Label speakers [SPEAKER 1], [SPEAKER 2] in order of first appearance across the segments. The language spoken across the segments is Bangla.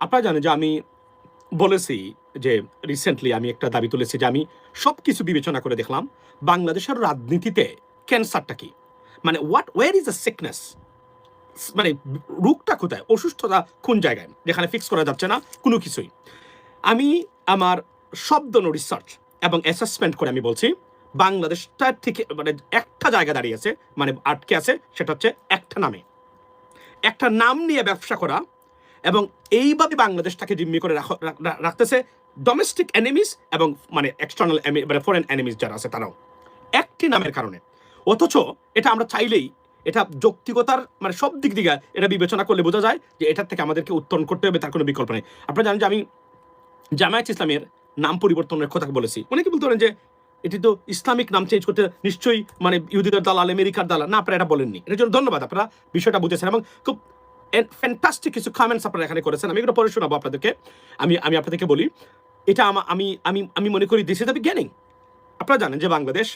[SPEAKER 1] আপনারা জানেন যে আমি বলেছি যে রিসেন্টলি আমি একটা দাবি তুলেছি যে আমি সবকিছু বিবেচনা করে দেখলাম বাংলাদেশের রাজনীতিতে ক্যান্সারটা কি, মানে ওয়ার ইজ দ্য সিকনেস, মানে রোগটা কোথায়, অসুস্থতা কোন জায়গায় যেখানে ফিক্স করা যাচ্ছে না কোনো কিছুই। আমি আমার শব্দ রিসার্চ এবং অ্যাসেসমেন্ট করে আমি বলছি বাংলাদেশটা ঠিক মানে একটা জায়গা দাঁড়িয়েছে, মানে আটকে আছে, সেটা হচ্ছে একটা নামে, একটা নাম নিয়ে ব্যবসা করা এবং এইভাবে বাংলাদেশটাকে জিম্মি করে রাখতেছে ডোমেস্টিক এনিমিস এবং মানে এক্সটার্নাল মানে ফরেন এনিমিস যারা আছে তারাও একটি নামের কারণে। অথচ এটা আমরা চাইলেই এটা যৌক্তিকতার মানে সব দিক দিকে এটা বিবেচনা করলে বোঝা যায় যে এটার থেকে আমাদেরকে উত্তরণ করতে হবে, তার কোনো বিকল্প নেই। আপনারা জানেন যে আমি জামায়াত ইসলামের নাম পরিবর্তনের কথা বলেছি। অনেকে বলতে পারেন যে এটি তো ইসলামিক নাম চেঞ্জ করতে নিশ্চয়ই মানে ইহুদিদের দালাল, আমেরিকার দালাল। না, আপনারা এটা বলেননি, এটার জন্য ধন্যবাদ, আপনারা বিষয়টা বুঝেছেন এবং খুব ফ্যান্টাস্টিক কিছু কমেন্টস আপনারা এখানে করেছেন। আমি এগুলো পরে শোনাবো আপনাদেরকে। আমি আপনাদেরকে বলি, এটা আমি আমি আমি মনে করি দিস ইজ দ্য বিগিনিং। আপনারা জানেন যে বাংলাদেশ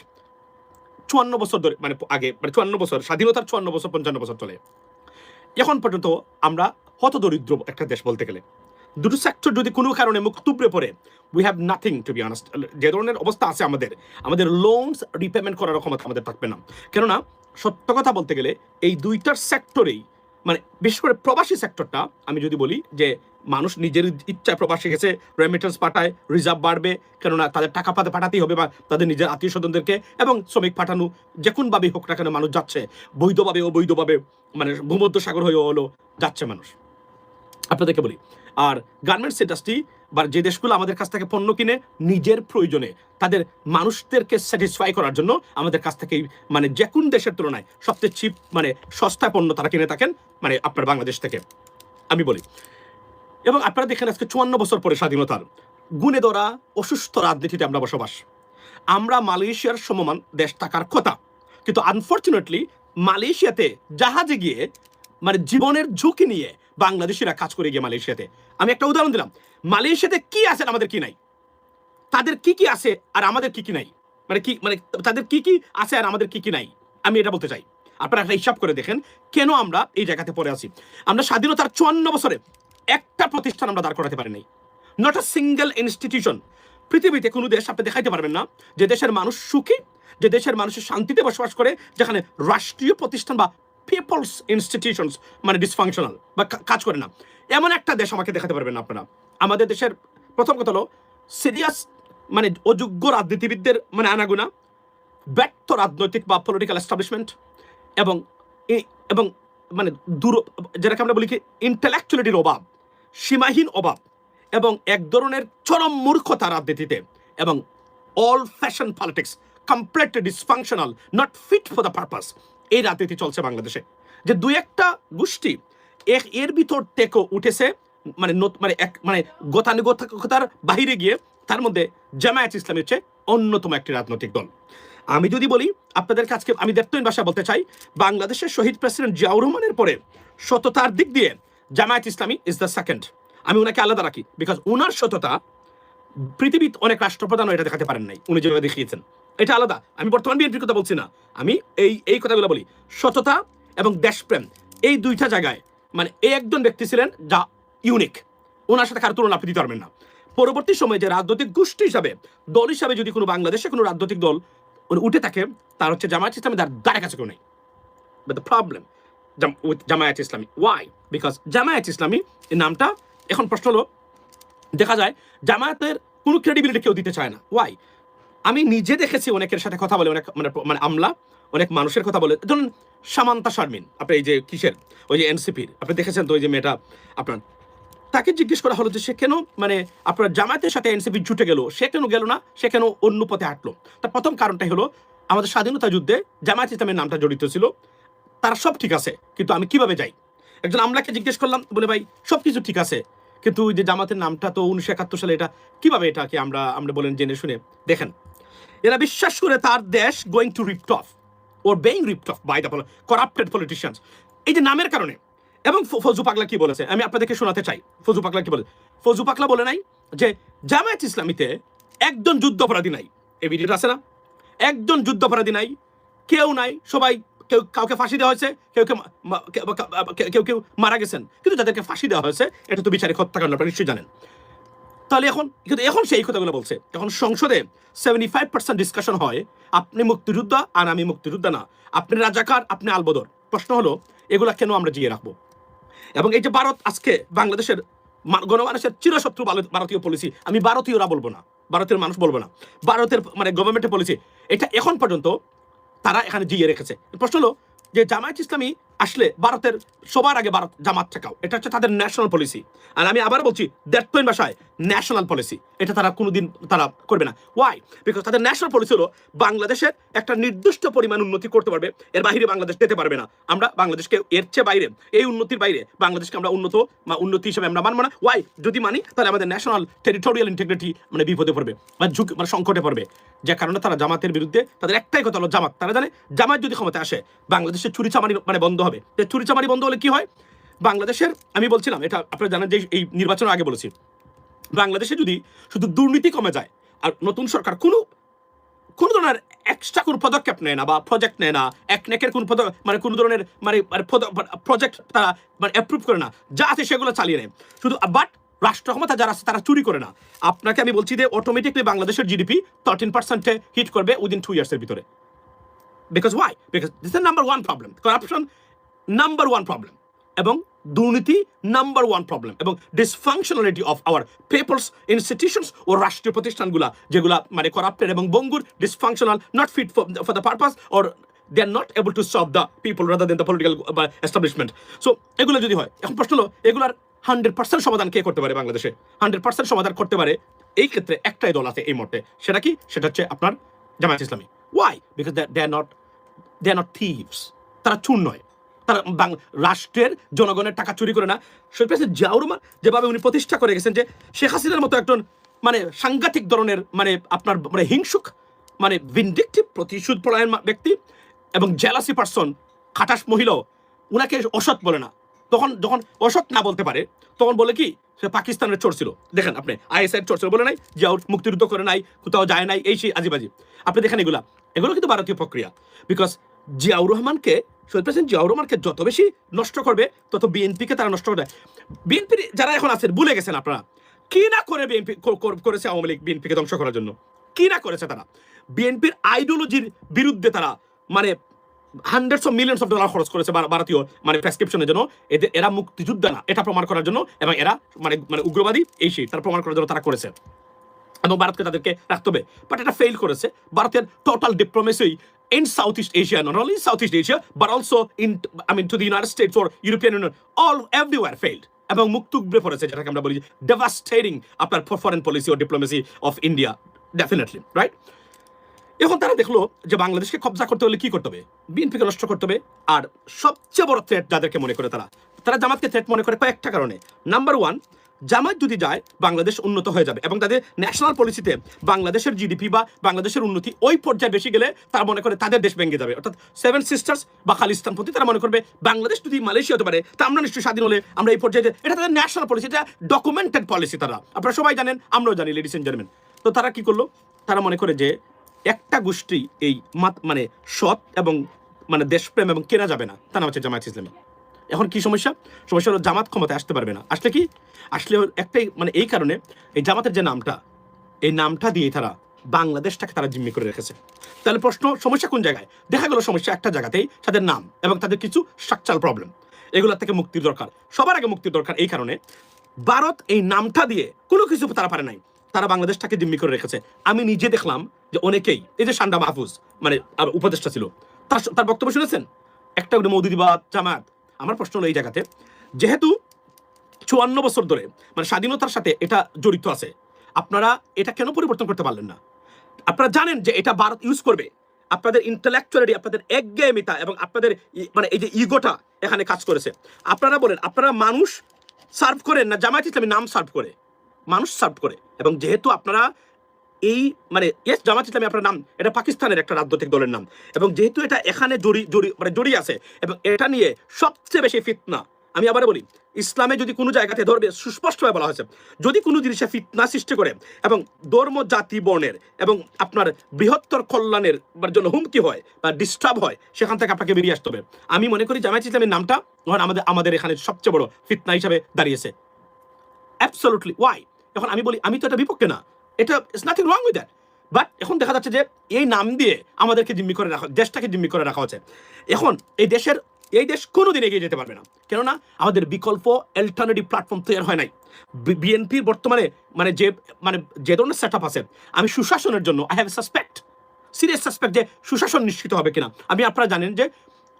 [SPEAKER 1] 54 বছর ধরে মানে আগে মানে 54 বছর স্বাধীনতার 54 বছর 55 বছর চলে। এখন পর্যন্ত আমরা হতদরিদ্র একটা দেশ বলতে গেলে। দুটো সেক্টর যদি কোনো কারণে মুখ তুবড়ে পড়ে, we have nothing two be honest. যে ধরনের অবস্থা আছে আমাদের লোনস রিপেমেন্ট করার ক্ষমতা আমাদের থাকবে না। কেননা সত্য কথা বলতে গেলে এই দুইটার সেক্টরেই মানে বিশেষ করে প্রবাসী সেক্টরটা আমি যদি বলি যে মানুষ নিজের ইচ্ছায় প্রবাসী গেছে, রেমিটেন্স পাঠায়, রিজার্ভ বাড়বে, কেননা তাদের টাকা পাঠাতেই হবে বা তাদের নিজের আত্মীয় স্বজনদেরকে, এবং শ্রমিক পাঠানো যে কোনভাবেই হোক না কেন মানুষ যাচ্ছে, বৈধভাবে অবৈধভাবে, মানে ভূমধ্য সাগর হয়ে হলো যাচ্ছে মানুষ। আপনাদেরকে বলি, আর গার্মেন্টস ইন্ডাস্ট্রি বা যে দেশগুলো আমাদের কাছ থেকে পণ্য কিনে নিজের প্রয়োজনে তাদের মানুষদেরকে স্যাটিসফাই করার জন্য আমাদের কাছ থেকে মানে যে কোন দেশের তুলনায় সবচেয়ে চিপ মানে সস্তায় পণ্য তারা কিনে থাকেন মানে আপনার বাংলাদেশ থেকে আমি বলি। এবং আপনারা দেখেন আজকে 54 বছর পরে স্বাধীনতার গুণে ধরা অসুস্থ রাজনীতিতে আমরা বসবাস। আমরা মালয়েশিয়ার সমমান দেশ থাকার কথা, কিন্তু আনফর্চুনেটলি মালয়েশিয়াতে জাহাজে গিয়ে মানে জীবনের ঝুঁকি নিয়ে বাংলাদেশিরা কাজ করে গিয়ে মালয়েশিয়াতে। আমি একটা উদাহরণ দিলাম, মালয়েশিয়াতে কি আছে আমাদের কি নাই, তাদের কি কি আছে আর আমাদের কি কি নাই, মানে তাদের কি কি আছে আর আমাদের কি কি নাই, আমি এটা বলতে চাই। আপনারা একটা হিসাব করে দেখেন কেন আমরা এই জায়গাতে পড়ে আছি। আমরা স্বাধীনতার 54 বছরে একটা প্রতিষ্ঠান আমরা দাঁড় করাতে পারি নাই, নট আ সিঙ্গেল ইনস্টিটিউশন। পৃথিবীতে কোনো দেশ আপনি দেখাইতে পারবেন না যে দেশের মানুষ সুখী, যে দেশের মানুষের শান্তিতে বসবাস করে, যেখানে রাষ্ট্রীয় প্রতিষ্ঠান বা পিপলস ইনস্টিটিউশনস মানে ডিসফাংশনাল বা কাজ করে না, এমন একটা দেশ আমাকে দেখাতে পারবেন না আপনারা। আমাদের দেশের প্রথম কথা হলো সিরিয়াস মানে অযোগ্য রাজনীতিবিদদের মানে আনাগুনা, ব্যর্থ রাজনৈতিক বা পলিটিক্যাল এস্টাবলিশমেন্ট এবং এবং মানে যেটাকে আমরা বলি কি ইন্টেলেকচুয়ালিটির অভাব, সীমাহীন অভাব এবং এক ধরনের চরম মূর্খতা রাজনীতিতে এবং all fashion politics, completely dysfunctional, not fit for the purpose. এই রাজনীতি চলছে বাংলাদেশে, যে দুই একটা গোষ্ঠী এর ভিতর থেকে উঠেছে মানে মানে এক মানে গতানুগতিকতার বাহিরে গিয়ে, তার মধ্যে জামায়াত ইসলামী হচ্ছে অন্যতম একটি রাজনৈতিক দল। আমি যদি বলি আপনাদের কাছে, আমি দেবতহীন ভাষা বলতে চাই, বাংলাদেশের শহীদ প্রেসিডেন্ট জিয়াউর রহমানের পরে সততার দিক দিয়ে জামায়াত ইসলামী ইজ দ্য সেকেন্ড। আমি ওনাকে আলাদা রাখি, বিকজ ওনার সততা পৃথিবীর অনেক রাষ্ট্রপ্রধানও এটা দেখাতে পারেন নাই, উনি যেভাবে দেখিয়েছেন এটা আলাদা। আমি বর্তমান বিএনপির কথা বলছি না, আমি এই কথাগুলো বলি। সততা এবং দেশপ্রেম এই দুইটা জায়গায় মানে এই একজন ব্যক্তি ছিলেন যা ইউনিক, ওনার সাথে কারো তুলনা আপনি দিতে পারবেন না। পরবর্তী সময়ে যে রাজনৈতিক গোষ্ঠী হিসাবে, দল হিসাবে যদি কোনো বাংলাদেশে কোনো রাজনৈতিক দল উঠে থাকে, তার হচ্ছে জামায়াত ইসলামী, তার দ্বারা কাছে কেউ নেই। But the problem with Jamaat Islami, why? Because Jamaat ইসলামী এই নামটা এখন প্রশ্ন হলো, দেখা যায় জামায়াতের কোনো ক্রেডিবিলিটি কেউ দিতে চায় না। ওয়াই? আমি নিজে দেখেছি অনেকের সাথে কথা বলে, অনেক মানে আমলা অনেক মানুষের কথা বলে, ধরুন সামান্তা শারমিন, আপনি এই যে কিসের ওই যে এনসিপির আপনি দেখেছেন তো, ওই যে মেয়েটা আপনার, তাকে জিজ্ঞেস করা হলো যে সে কেন মানে আপনার জামায়াতের সাথে এনসিপি জুটে গেল, সে কেন গেল না, সে কেন অন্য পথে হাঁটলো। তার প্রথম কারণটাই হলো আমাদের স্বাধীনতা যুদ্ধে জামায়াত ইসলামের নামটা জড়িত ছিল, তারা সব ঠিক আছে কিন্তু আমি কিভাবে যাই। একজন আমলাকে জিজ্ঞেস করলাম, বলে ভাই সব কিছু ঠিক আছে কিন্তু ওই যে জামাতের নামটা তো 1971 সালে, এটা কিভাবে এটাকে আমরা বলেন জেনে শুনে দেখেন। এরা বিশ্বাস করে তার দেশ going to ripped off or being ripped off by the corrupted politicians, এই যে নামের কারণে। এবং ফজু পাগলা কি বলেছে আমি আপনাদেরকে শোনাতে চাই। ফজু পাগলা কি বলে? ফজু পাগলা বলে নাই যে জামায়াত ইসলামীতে একজন যুদ্ধাপরাধী নাই। এই ভিডিওটা আছে না? একজন যুদ্ধাপরাধী নাই, কেউ নাই, সবাই কেউ কাউকে ফাঁসি দেওয়া হয়েছে, কেউ কেউ মারা গেছেন, কিন্তু যাদেরকে ফাঁসি দেওয়া হয়েছে এটা তো বিচারিক হত্যাকাণ্ড, আপনারা নিশ্চয়ই জানেন। তাহলে এখন সেই কথাগুলো বলছে, এখন সংসদে 75% ডিসকাশন হয় আপনি মুক্তিযোদ্ধা আর আমি মুক্তিযোদ্ধা না, আপনি রাজাকার, আপনি আলবদর। প্রশ্ন হলো এগুলা কেন আমরা জিয়ে রাখবো? এবং এই যে ভারত আজকে বাংলাদেশের গণমানুষের চিরশত্রু ভারতীয় পলিসি, আমি ভারতীয়রা বলবো না, ভারতের মানুষ বলবো না, ভারতের মানে গভর্নমেন্টের পলিসি, এটা এখন পর্যন্ত তারা এখানে জিয়ে রেখেছে। প্রশ্ন হলো যে জামায়াত ইসলামী আসলে ভারতের সবার আগে ভারত জামাত ঠেকাও, এটা হচ্ছে তাদের ন্যাশনাল পলিসি। আর আমি আবার বলছি দ্যাটপয়েন্ট ভাষায় ন্যাশনাল পলিসি, এটা তারা কোনোদিন তারা করবে না। ওয়াই? বিকজ তাদের ন্যাশনাল পলিসি হলো বাংলাদেশের একটা নির্দিষ্ট পরিমাণ উন্নতি করতে পারবে, এর বাইরে বাংলাদেশ যেতে পারবে না। আমরা বাংলাদেশকে এর চেয়ে বাইরে, এই উন্নতির বাইরে বাংলাদেশকে আমরা উন্নতি হিসেবে আমরা মানবো না। ওয়াই? যদি মানি তাহলে আমাদের ন্যাশনাল টেরিটোরিয়াল ইন্টিগ্রিটি মানে বিপদে পড়বে বা ঝুঁকি মানে সংকটে পড়বে। যে কারণে তারা জামাতের বিরুদ্ধে, তাদের একটাই কথা হলো জামাত, তারা জানে জামাত যদি ক্ষমতায় আসে বাংলাদেশের চুরিচামারি মানে বন্ধ হবে। চুরিচামারি বন্ধ হলে কি হয়? বাংলাদেশের, আমি বলছিলাম এটা আপনারা জানেন যে এই নির্বাচনের আগে বলেছি, বাংলাদেশে যদি শুধু দুর্নীতি কমে যায় আর নতুন সরকার কোনো ধরনের এক্সট্রা কোনো পদক্ষেপ নেয় না বা প্রজেক্ট নেয় না, একনেকের কোনো ধরনের প্রজেক্ট তারা মানে অ্যাপ্রুভ করে না, যা আছে সেগুলো চালিয়ে নেয় শুধু, বাট রাষ্ট্র ক্ষমতা যারা আছে তারা চুরি করে না। আপনাকে আমি বলছি যে অটোমেটিকলি বাংলাদেশের জিডিপি 13% হিট করবে উইদিন 2 ইয়ার্সের ভিতরে। Because why? Because this is number 1 problem, corruption number 1 problem, এবং দুর্নীতি নাম্বার 1 প্রবলেম, এবং dysfunctionality of our peoples institutions ও রাষ্ট্রীয় প্রতিষ্ঠানগুলা যেগুলা মানে করাপ্টেড এবং বঙ্গুর, dysfunctional, not fit for the purpose, or they are not able to serve the people rather than the political establishment. So এগুলো যদি হয়, এখন প্রশ্ন হলো এগুলার 100% সমাধান কে করতে পারে? বাংলাদেশে 100% সমাধান করতে পারে এই ক্ষেত্রে একটাই দল আছে এই মুহূর্তে, সেটা কি? সেটা হচ্ছে আপনার Jamaat Islami. Why? Because they are not thieves, তারা চুর নয়, তারা রাষ্ট্রের জনগণের টাকা চুরি করে না। শহীদ প্রেসিডেন্ট জিয়াউর রহমান যেভাবে উনি প্রতিষ্ঠা করে গেছেন যে শেখ হাসিনার মতো একজন মানে সাংঘাতিক ধরনের মানে আপনার মানে হিংসুক মানে ভিন্ডিকটিভ প্রতিশোধ পরায়ণ ব্যক্তি এবং জেলাসি পারসন, খাটাস মহিলাও উনাকে অসৎ বলে না। তখন যখন অসৎ না বলতে পারে তখন বলে কি সে পাকিস্তানের চোর ছিল। দেখেন আপনি আইএসআইয়ের চোর ছিল বলে নাই, জিয়াউর মুক্তিযুদ্ধ করে নাই, কোথাও যায় নাই, এই সেই আজিবাজি আপনি দেখেন। এগুলো কিন্তু ভারতীয় প্রক্রিয়া। বিকজ জিয়াউর রহমানকে, শহীদ প্রেসিডেন্ট জিয়াউর রহমানকে যত বেশি নষ্ট করবে তত বিএনপিকে তারা নষ্ট করবে। বিএনপির যারা এখন আছেন ভুলে গেছেন আপনারা কি না করে বিএনপি করেছে আওয়ামী লীগ বিএনপিকে ধ্বংস করার জন্য, কি না করেছে তারা। বিএনপির আইডিওলজির বিরুদ্ধে তারা মানে hundreds of millions of dollar খরচ করেছে ভারতীয় মানে প্রেসক্রিপশনের জন্য। এরা মুক্তিযোদ্ধা না এটা প্রমাণ করার জন্য, এবং এরা মানে মানে উগ্রবাদী এই সেই তারা প্রমাণ করার জন্য তারা করেছে, এবং ভারতকে তাদেরকে রাখতে হবে। বাট এটা ফেল করেছে। ভারতের total diplomacy in Southeast Asia, not only Southeast Asia, but also to the United States or European Union, everywhere failed. এবং মুখ থুবড়ে পড়েছে, যেটাকে আমরা বলি ডেভাস্টেটিং আপনার ফরেন পলিসি ও diplomacy of India, definitely right. এখন তারা দেখলো যে বাংলাদেশকে কবজা করতে হলে কি করতে হবে? বিএনপিকে নষ্ট করতে হবে। আর সবচেয়ে বড় থ্রেট যাদেরকে মনে করে তারা জামাতকে থ্রেট মনে করে কয়েকটা কারণে। নাম্বার 1, জামাত যদি যায় বাংলাদেশ উন্নত হয়ে যাবে, এবং তাদের ন্যাশনাল পলিসিতে বাংলাদেশের জিডিপি বা বাংলাদেশের উন্নতি ওই পর্যায়ে বেশি গেলে তারা মনে করে তাদের দেশ ভেঙে যাবে। অর্থাৎ 7 সিস্টার্স বা খালিস্তান প্রতি তারা মনে করবে বাংলাদেশ যদি মালয়েশিয়া হতে পারে তা আমরা নিশ্চয়ই স্বাধীন হলে আমরা এই পর্যায়ে, এটা তাদের ন্যাশনাল পলিসি, এটা ডকুমেন্টেড পলিসি। তারা আপনারা সবাই জানেন, আমরাও জানি, লেডিস এন্ড জেন্টলম্যান। তো তারা কি করলো? তারা মনে করে যে একটা গোষ্ঠী এই মানে সৎ এবং মানে দেশপ্রেম এবং কেনা যাবে না, তা নাম হচ্ছে জামায়াত ইসলামী। এখন কি সমস্যা? সমস্যা হলো জামাত ক্ষমতায় আসতে পারবে না। আসলে একটাই মানে এই কারণে এই জামাতের যে নামটা, এই নামটা দিয়ে তারা বাংলাদেশটাকে তারা জিম্মি করে রেখেছে। তাহলে সমস্যা কোন জায়গায়? দেখা গেল সমস্যা একটা জায়গাতেই, তাদের নাম এবং তাদের কিছু স্ট্রাকচারাল প্রবলেম, এগুলোর থেকে মুক্তির দরকার, সবার আগে মুক্তির দরকার। এই কারণে ভারত এই নামটা দিয়ে কোনো কিছু তারা পারে নাই, তারা বাংলাদেশটাকে জিম্মি করে রেখেছে। আমি নিজে দেখলাম যে অনেকেই, এই যে সান্ডা মাহফুজ মানে উপদেষ্টা ছিল, তার বক্তব্য শুনেছেন, একটা মৌদুদিবাদ জামাত। আমার প্রশ্ন হলো এই জায়গাতে, যেহেতু 54 বছর ধরে মানে স্বাধীনতার সাথে এটা জড়িত আছে, আপনারা এটা কেন পরিবর্তন করতে পারলেন না? আপনারা জানেন যে এটা ভারত ইউজ করবে। আপনাদের ইন্টেলেকচুয়ালিটি, আপনাদের একঘেয়েমিতা এবং আপনাদের মানে এই যে ইগোটা এখানে কাজ করেছে। আপনারা বলেন আপনারা মানুষ সার্ভ করেন না, জামায়াত ইসলামী নাম সার্ভ করে, মানুষ সার্ভ করে। এবং যেহেতু আপনারা এই মানে জামায়াত ইসলামী আপনার নাম, এটা পাকিস্তানের একটা রাজনৈতিক দলের নাম, এবং যেহেতু এটা এখানে জড়িয়ে আছে এবং এটা নিয়ে সবচেয়ে বেশি ফিতনা আমি আবার বলি, ইসলামে যদি কোনো জায়গাতে ধরবে সুস্পষ্টভাবে বলা হয়েছে, যদি কোনো জিনিসে ফিতনা সৃষ্টি করে এবং ধর্ম জাতি বর্ণের এবং আপনার বৃহত্তর কল্যাণের জন্য হুমকি হয় বা ডিস্টার্ব হয়, সেখান থেকে আপনাকে বেরিয়ে আসতে হবে। আমি মনে করি জামায়াত ইসলামের নামটা আমাদের এখানে সবচেয়ে বড় ফিতনা হিসাবে দাঁড়িয়েছে। Absolutely why? এখন আমি বলি, আমি তো এটা বিপক্ষে না, এটা it's nothing wrong with that, but এখন দেখা যাচ্ছে যে এই নাম দিয়ে আমাদেরকে জিম্মি করে রাখা, দেশটাকে জিম্মি করে রাখা হচ্ছে। এখন এই দেশ কোনোদিন এগিয়ে যেতে পারবে না, কেননা আমাদের বিকল্প অ্যালটারনেটিভ প্ল্যাটফর্ম তৈরি হয় নাই। বিএনপির বর্তমানে যে ধরনের সেট আপ আছে, আমি সুশাসনের জন্য I have suspect, serious suspect যে সুশাসন নিশ্চিত হবে কিনা। আপনারা জানেন যে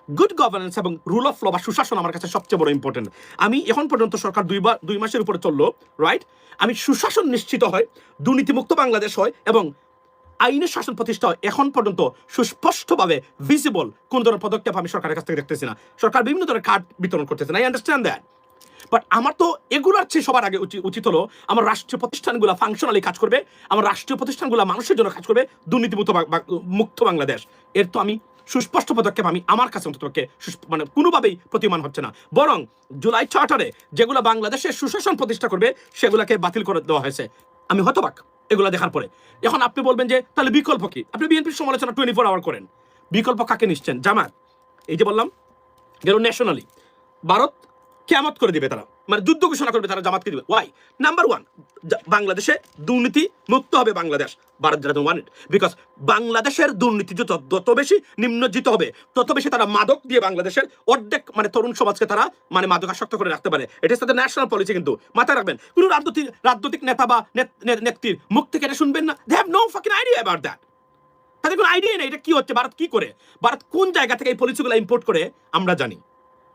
[SPEAKER 1] গুড গভর্নেন্স এবং রুল অফ ল বা সুশাসন আমার কাছে সবচেয়ে বড় ইম্পর্টেন্ট। আমি এখন পর্যন্ত সরকার 2 মাসের উপরে চললো, রাইট? আমি সুশাসন নিশ্চিত হয়, দুর্নীতিমুক্ত বাংলাদেশ হয় এবং আইনের শাসন প্রতিষ্ঠা হয়, এখন পর্যন্ত সুস্পষ্টভাবে ভিজিবল কোন ধরনের পদক্ষেপ আমি সরকারের কাছ থেকে দেখতেছি না। সরকার বিভিন্ন ধরনের কার্ড বিতরণ করতেছে, আই আন্ডারস্ট্যান্ড দ্যাট, বাট আমার তো এগুলোর চেয়ে সবার আগে উচিত হলো আমার রাষ্ট্রীয় প্রতিষ্ঠানগুলো ফাংশনালি কাজ করবে, আমার রাষ্ট্রীয় প্রতিষ্ঠানগুলো মানুষের জন্য কাজ করবে, দুর্নীতিমুক্ত মুক্ত বাংলাদেশ। এর তো আমি সুস্পষ্ট পদক্ষেপ আমি আমার কাছে অন্ততপক্ষে কোনোভাবেই প্রতিমান হচ্ছে না, বরং জুলাই চার্টারে যেগুলো বাংলাদেশের সুশাসন প্রতিষ্ঠা করবে সেগুলোকে বাতিল করে দেওয়া হয়েছে। আমি হতবাক এগুলো দেখার পরে। এখন আপনি বলবেন যে তাহলে বিকল্প কি? আপনি বিএনপির সমালোচনা 24 আওয়ার করেন, বিকল্প কাকে নিশ্চেন? জামাত। এই যে বললাম গেল ন্যাশনালি ভারত কিয়ামত করে দিবে, তারা যুদ্ধ ঘোষণা করবে, তারা জামাতকে দিবে। ওয়াই? নাম্বার 1, বাংলাদেশে দুর্নীতি মুক্ত হবে বাংলাদেশ, ভারত যারা ওয়ান ইট, বিকজ বাংলাদেশের দুর্নীতি যত বেশি নিম্নজিত হবে তত বেশি তারা মাদক দিয়ে বাংলাদেশের অর্ধেক তরুণ সমাজকে তারা মাদকাসক্ত করে রাখতে পারে। এটা তাদের ন্যাশনাল পলিসি, কিন্তু মাথায় রাখবেন কোন রাজনৈতিক নেতা বা নেত্রীর মুখ থেকে এটা শুনবেন না। They have no fucking idea about that. তাদের কোনো আইডিয়া নেই এটা কি হচ্ছে, ভারত কি করে, ভারত কোন জায়গা থেকে এই পলিসিগুলো ইম্পোর্ট করে আমরা জানি,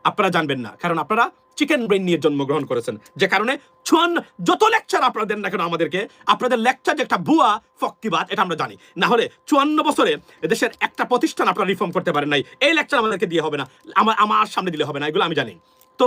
[SPEAKER 1] আপনারা জানবেন না, কারণ আপনারা চিকেন ব্রেন নিয়ে জন্মগ্রহণ করেছেন, যে কারণে যত লেকচার আপনারা দেন না কেন আমাদেরকে, আপনাদের লেকচার যে একটা ভুয়া ফক্তিবাদ এটা আমরা জানি। না হলে 54 বছরে দেশের একটা প্রতিষ্ঠান আপনারা রিফর্ম করতে পারেন নাই, এই লেকচার আমাদেরকে দিয়ে হবে না, আমার সামনে দিলে হবে না, এগুলো আমি জানি। তো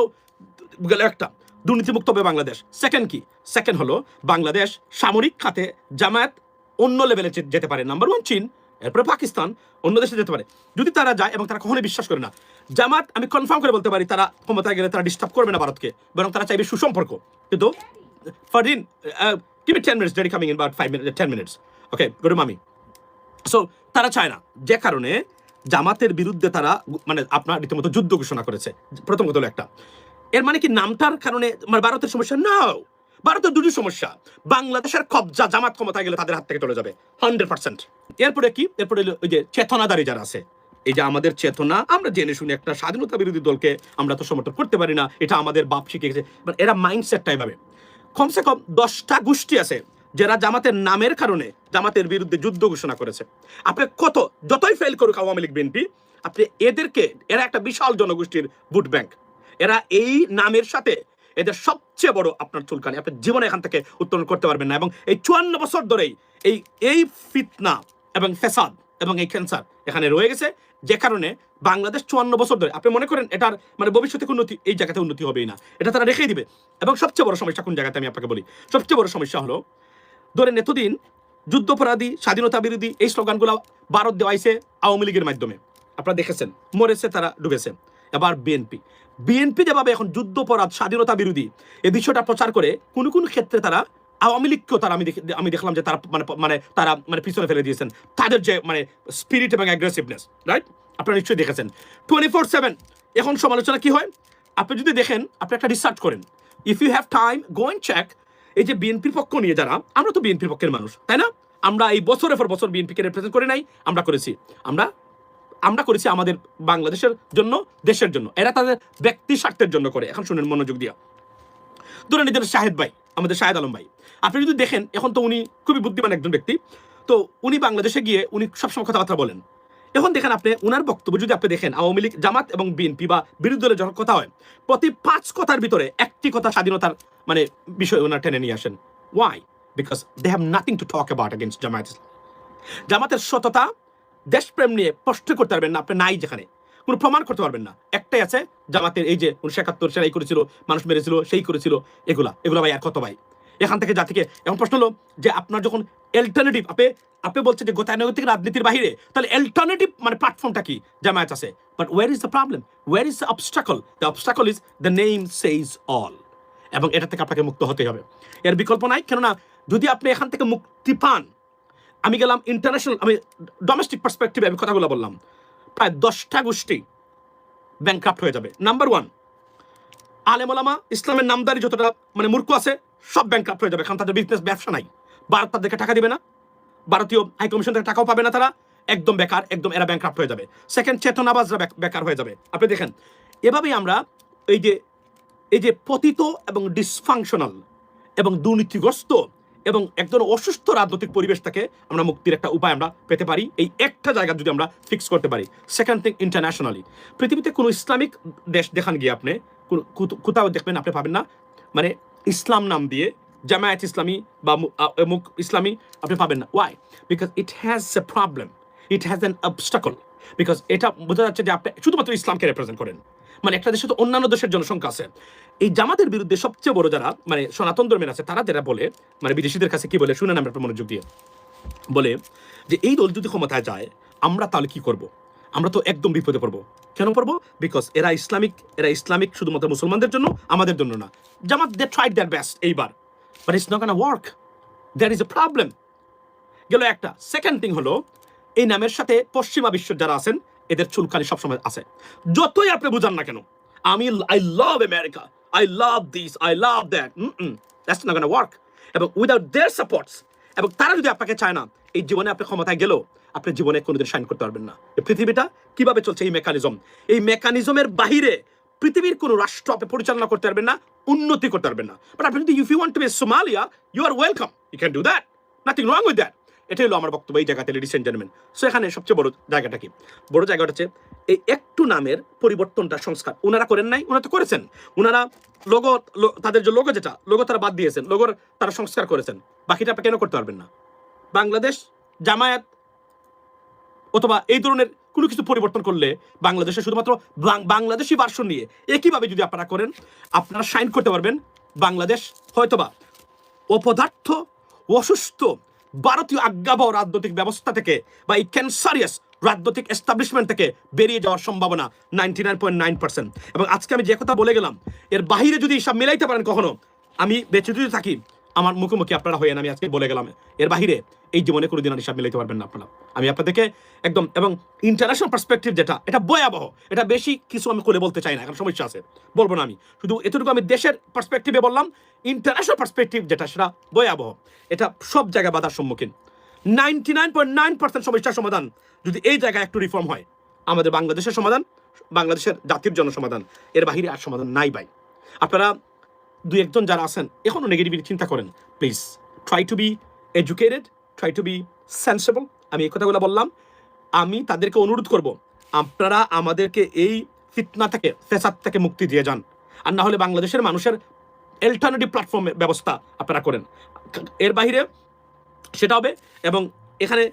[SPEAKER 1] গেল একটা, দুর্নীতিমুক্ত হবে বাংলাদেশ। সেকেন্ড কি? সেকেন্ড হলো বাংলাদেশ সামরিক খাতে জামায়াত অন্য লেভেলে যেতে পারে। নাম্বার 1 চীন, এরপরে পাকিস্তান, অন্য দেশে যেতে পারে যদি তারা যায়, এবং তারা কখনোই বিশ্বাস করে না জামাত। আমি কনফার্ম করে বলতে পারি তারা ক্ষমতায় গেলে তারা ডিস্টার্ব করবে না ভারতকে, বরং তারা চাইবে সুসম্পর্ক। কিন্তু Fardin, give me 10 minutes, daddy coming in about 5 minutes, 10 minutes, okay, go to mommy. So তারা চায় না, যে কারণে জামাতের বিরুদ্ধে তারা আপনার রীতিমতো যুদ্ধ ঘোষণা করেছে। প্রথম কথা হলো একটা, এর কি নামটার কারণে ভারতের সমস্যা? না, ভারতের দুটি সমস্যা। বাংলাদেশের কবজা জামাত ক্ষমতায় গেলে তাদের হাত থেকে চলে যাবে 100%। এরপরে কি? এরপরে ওই যে চেতনাদারী যারা আছে, এই যে আমাদের চেতনা, আমরা জেনে শুনে একটা স্বাধীনতা বিরোধী দলকে আমরা তো সমর্থন করতে পারি না, এটা আমাদের বাপ শিখে গেছে, এরা মাইন্ডসেটটা এভাবে। কমসে কম 10টা গোষ্ঠী আছে যারা জামাতের নামের কারণে জামাতের বিরুদ্ধে যুদ্ধ ঘোষণা করেছে। আপনি যতই ফেল করুক আওয়ামী লীগ বিএনপি, আপনি এরা একটা বিশাল জনগোষ্ঠীর ভোট ব্যাংক, এরা এই নামের সাথে এদের সবচেয়ে বড় আপনার চুলকানি, আপনি জীবনে এখান থেকে উত্তোলন করতে পারবেন না। এবং এই 54 বছর ধরেই এই ফিতনা এবং ফেসাদ এবং এই ক্যান্সার এখানে রয়ে গেছে, যে কারণে বাংলাদেশ 54 বছর ধরে, আপনি মনে করেন এটার ভবিষ্যতে উন্নতি এই জায়গাতে উন্নতি হবেই না, এটা তারা রেখেই দিবে। এবং সবচেয়ে বড় সমস্যা কোন জায়গাতে আমি আপনাকে বলি, সবচেয়ে বড় সমস্যা হলো ধরেন এতদিন যুদ্ধপরাধী, স্বাধীনতা বিরোধী এই স্লোগানগুলো ভারত দেওয়াইছে আওয়ামী লীগের মাধ্যমে, আপনারা দেখেছেন, মরেছে তারা, ডুবেছে। এবার বিএনপি যেভাবে এখন যুদ্ধপরাধ, স্বাধীনতা বিরোধী এই বিষয়টা প্রচার করে, কোন কোন ক্ষেত্রে তারা আওয়ামী লীগকেও তারা আমি দেখলাম যে তারা তারা পিছনে ফেলে দিয়েছেন, তাদের যে স্পিরিট এবং অ্যাগ্রেসিভনেস, রাইট? আপনারা নিশ্চয়ই দেখেছেন 24/7 এখন সমালোচনা কি হয়। আপনি যদি দেখেন, আপনি একটা রিসার্চ করেন, if you have time, go and check. এই যে বিএনপির পক্ষ নিয়ে যারা, আমরা তো বিএনপির পক্ষের মানুষ, তাই না? আমরা এই বছরের পর বছর বিএনপিকে রিপ্রেজেন্ট করি নাই, আমরা করেছি আমাদের বাংলাদেশের জন্য, দেশের জন্য। এরা তাদের ব্যক্তি স্বার্থের জন্য করে। এখন শুনেন মনোযোগ দিয়া, ধরে নিজের শাহেদ ভাই, আমাদের শাহেদ আলম ভাই, আপনি যদি দেখেন, এখন তো উনি খুবই বুদ্ধিমান একজন ব্যক্তি, তো উনি বাংলাদেশে গিয়ে উনি সবসময় কথাবার্তা বলেন। এখন দেখেন আপনি উনার বক্তব্য যদি আপনি দেখেন, আওয়ামী লীগ, জামাত এবং বিএনপি বা বিরোধী দলের যখন কথা হয়, প্রতি 5 কথার ভিতরে একটি কথা স্বাধীনতার বিষয় ওনার টেনে নিয়ে আসেন। Why? Because they have nothing to talk about against Jamaat Islam. জামাতের সততা, দেশপ্রেম নিয়ে প্রশ্ন করতে পারবেন না আপনি, নাই, যেখানে কোনো প্রমাণ করতে পারবেন না। একটাই আছে, জামাতের এই যে 1971 সালে এই করেছিল, মানুষ মেরেছিল, সেই করেছিল, এগুলা ভাই আর কত ভাই? এখান থেকে জাতিকে। এখন প্রশ্ন হলো যে আপনার যখন অল্টারনেটিভ আপনি বলছেন যে গতানুগতিক রাজনীতির বাহিরে, তাহলে অল্টারনেটিভ মানে প্ল্যাটফর্মটা কি? জামায়াত আছে। But where is the problem, where is the obstacle? The obstacle is the name says all. এবং এটা থেকে আপনাকে মুক্ত হতে হবে, এর বিকল্প নাই। কেননা যদি আপনি এখান থেকে মুক্তি পান, আমি গেলাম ইন্টারন্যাশনাল, আমি ডোমেস্টিক পার্সপেক্টিভে আমি কথাগুলো বললাম, প্রায় 10টা গোষ্ঠী ব্যাংক্রাফ্ট হয়ে যাবে। নাম্বার 1, আলেম ওলামা, ইসলামের নামদারি যতটা মানে মূর্খ আছে সব ব্যাংক্রাফ্ট হয়ে যাবে, কারণ তাদের বিজনেস ব্যবসা নাই। ভারত তাদেরকে টাকা দিবে না, ভারতীয় হাইকমিশন থেকে টাকাও পাবে না তারা, একদম বেকার, একদম এরা ব্যাংক্রাফ্ট হয়ে যাবে। সেকেন্ড, চেতনাবাজরা বেকার হয়ে যাবে। আপনি দেখেন এভাবেই আমরা এই যে পতিত এবং ডিসফাংশনাল এবং দুর্নীতিগ্রস্ত এবং একজন অসুস্থ রাজনৈতিক পরিবেশ থেকে আমরা মুক্তির একটা উপায় আমরা পেতে পারি, এই একটা জায়গা যদি আমরা ফিক্স করতে পারি। সেকেন্ড থিং, ইন্টারন্যাশনালি পৃথিবীতে কোনো ইসলামিক দেশ দেখান গিয়ে আপনি কোথাও দেখবেন আপনি পাবেন না মানে ইসলাম নাম দিয়ে জামায়াত ইসলামী বা মুখ ইসলামী আপনি পাবেন না। Why? Because it has a problem, it has an obstacle. Because এটা বোঝা যাচ্ছে যে আপনি শুধুমাত্র ইসলামকে রিপ্রেজেন্ট করেন। মানে একটা দেশে তো অন্যান্য দেশের জনসংখ্যা আছে। এই জামাতের বিরুদ্ধে সবচেয়ে বড় যারা মানে সনাতন ধর্মের আছে, তারা যারা বলে মানে বিদেশিদের কাছে কি বলে শুনেন, আমরা একটু মনোযোগ দিয়ে বলে যে এই দল যদি ক্ষমতায় যায় আমরা তাহলে কি করব? আমরা তো একদম বিপদে পড়বো। কেন পড়বো? বিকজ এরা ইসলামিক শুধুমাত্র মুসলমানদের জন্য, আমাদের জন্য না। Jamaat they tried their best এইবার, but it's not gonna work, there is a problem. গেল একটা। সেকেন্ড থিং হলো এই নামের সাথে পশ্চিমা বিশ্বের যারা আছেন এদের চুলকানি সবসময় আছে, যতই আপনি বুঝান না কেন। I love America, I love this, I love that, that's not gonna work. এবং উইদাউট দেয়ার সাপোর্টস, এবং তারা যদি আপনাকে চায় না, এই জীবনে আপনি ক্ষমতায় গেলেও আপনি জীবনে কোনোদিন শাইন করতে পারবেন না। এই পৃথিবীটা কিভাবে চলছে, এই মেকানিজমের বাহিরে পৃথিবীর কোনো রাষ্ট্র আপনি পরিচালনা করতে পারবেন না, উন্নতি করতে পারবেন না। বাট আপনি যদি if you want to be Somalia, you are welcome, you can do that, nothing wrong with that. এটাই হলো আমার বক্তব্য এই জায়গাতে, লেডিস এন্ড জেন্টলম্যান। সো এখানে সবচেয়ে বড় জায়গাটা কি? বড় জায়গাটা হচ্ছে এই একটু নামের পরিবর্তনটা, সংস্কার ওনারা করেন নাই, ওনারা তো করেছেন। ওনারা লোগো, তাদের যে লোগো, যেটা লোগো তারা বাদ দিয়েছেন, লোগোর তারা সংস্কার করেছেন। বাকিটা আপনি কেন করতে পারবেন না? বাংলাদেশ জামায়াত অথবা এই ধরনের কোনো কিছু পরিবর্তন করলে বাংলাদেশে শুধুমাত্র বাংলাদেশি ভার্সন নিয়ে একইভাবে যদি আপনারা করেন, আপনারা শাইন করতে পারবেন। বাংলাদেশ হয়তোবা অপদার্থ, অসুস্থ ভারতীয় আজ্ঞাবহ রাজনৈতিক ব্যবস্থা থেকে বা এই ক্যান্সারিয়াস রাজনৈতিক এস্টাবলিশমেন্ট থেকে বেরিয়ে যাওয়ার সম্ভাবনা 99.9%। এবং আজকে আমি যে কথা বলে গেলাম, এর বাহিরে যদি সব মিলাইতে পারেন কখনো, আমি বেঁচে যদি থাকি, আমার মুখোমুখি আপনারা হয়ে আমি আজকে বলে গেলাম, এর বাহিরে এই জীবনে কোনোদিন হিসাব মিলাইতে পারবেন না আপনারা। আমি আপনাদেরকে একদম, এবং ইন্টারন্যাশনাল পার্সপেক্টিভ যেটা, এটা ভয়াবহ। এটা বেশি কিছু আমি করে বলতে চাই না, কারণ সমস্যা আছে, বলবো না। আমি শুধু এতটুকু আমি দেশের পার্সপেক্টিভে বললাম। ইন্টারন্যাশনাল পার্সপেক্টিভ যেটা, সেটা ভয়াবহ। এটা সব জায়গায় বাধার সম্মুখীন। 99.9% সমস্যার সমাধান যদি এই জায়গায় একটু রিফর্ম হয়, আমাদের বাংলাদেশের সমাধান, বাংলাদেশের জাতির জন্য সমাধান, এর বাহিরে আর সমাধান নাই ভাই। আপনারা দুই একজন যারা আছেন এখনো নেগেটিভিটি চিন্তা করেন, please try to be educated, try to be sensible. আমি এই কথাগুলো বললাম, আমি তাদেরকে অনুরোধ করব, আপনারা আমাদেরকে এই ফিতনা থেকে, ফেসাদ থেকে মুক্তি দিয়ে যান। আর না হলে বাংলাদেশের মানুষের অল্টারনেটিভ প্ল্যাটফর্ম ব্যবস্থা আপনারা করেন, এর বাহিরে সেটা হবে। এবং এখানে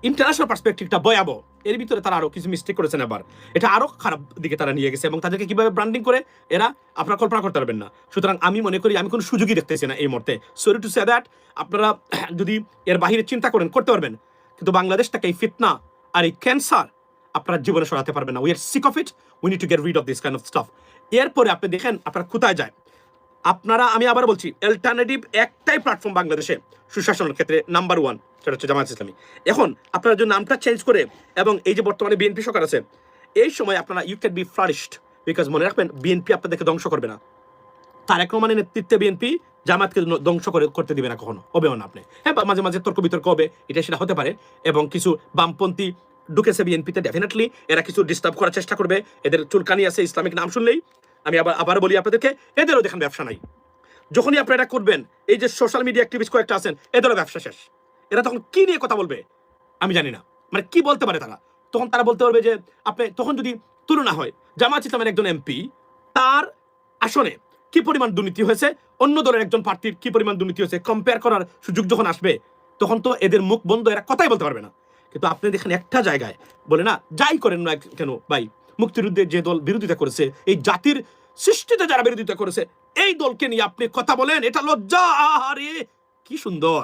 [SPEAKER 1] ইন্টারন্যাশনাল পার্সপেক্টিভটা ভয়াবহ, এর ভিতরে তারা আরো কিছু মিস্টেক করেছেন, আবার এটা আরো খারাপ দিকে তারা নিয়ে গেছে, এবং তাদেরকে কিভাবে ব্র্যান্ডিং করে এরা আপনারা কল্পনা করতে পারবেন না। সুতরাং আমি মনে করি আমি কোনো সুযোগই দেখতেছি না এই মুহূর্তে। সরি টু সে দ্যাট, আপনারা যদি এর বাহিরে চিন্তা করেন করতে পারবেন, কিন্তু বাংলাদেশটাকে এই ফিতনা আর এই ক্যান্সার আপনারা জীবনে সরাতে পারবেন না। We are sick of it, we need to get rid of this kind of stuff. এরপরে আপনি দেখেন আপনারা কোথায় যায়। আপনারা, আমি আবার বলছি, অল্টারনেটিভ একটাই প্ল্যাটফর্ম বাংলাদেশে সুশাসনের ক্ষেত্রে, নাম্বার 1, সেটা হচ্ছে জামায়াত ইসলামী। এখন আপনারা যদি নামটা চেঞ্জ করে, এবং এই যে বর্তমানে বিএনপি সরকার আছে, এই সময় আপনারা you can be flourished, because মনে রাখবেন বিএনপি আপনাদেরকে ধ্বংস করবে না। তারেক রহমানের নেতৃত্বে বিএনপি জামাতকে ধ্বংস করতে দিবে না, কখনো হবেও না। আপনি হ্যাঁ, মাঝে মাঝে তর্ক বিতর্ক হবে, এটা সেটা হতে পারে, এবং কিছু বামপন্থী ঢুকেছে বিএনপিতে, ডেফিনেটলি এরা কিছু ডিস্টার্ব করার চেষ্টা করবে। এদের চুলকানি আছে ইসলামিক নাম শুনলেই। আমি আবার বলি আপনাদেরকে, এদেরও দেখেন ব্যবসা নাই। যখনই আপনারা এটা করবেন, এই যে সোশ্যাল মিডিয়া অ্যাক্টিভিস্ট কয়েকটা আছেন, এদেরও ব্যবসা শেষ। এরা তখন কি নিয়ে কথা বলবে আমি জানি না, মানে কি বলতে পারে তারা। তখন তারা বলতে পারবে যে আপনি, তখন যদি তুলনা হয় জামায়াত ইসলামের একজন এমপি, তার আসনে কি পরিমাণ দুর্নীতি হয়েছে, অন্য দলের একজন প্রার্থীর কি পরিমাণ দুর্নীতি হয়েছে, কম্পেয়ার করার সুযোগ যখন আসবে, তখন তো এদের মুখ বন্ধ, এরা কথাই বলতে পারবে না। কিন্তু আপনি দেখেন একটা জায়গায় বলে না, যাই করেন না কেন ভাই, মুক্তিযুদ্ধের যে দল বিরোধিতা করেছে, এই জাতির সৃষ্টিতে যারা বিরোধিতা করেছে, এই দলকে নিয়ে আপনি কথা বলেন, এটা লজ্জা। আহারে কি সুন্দর,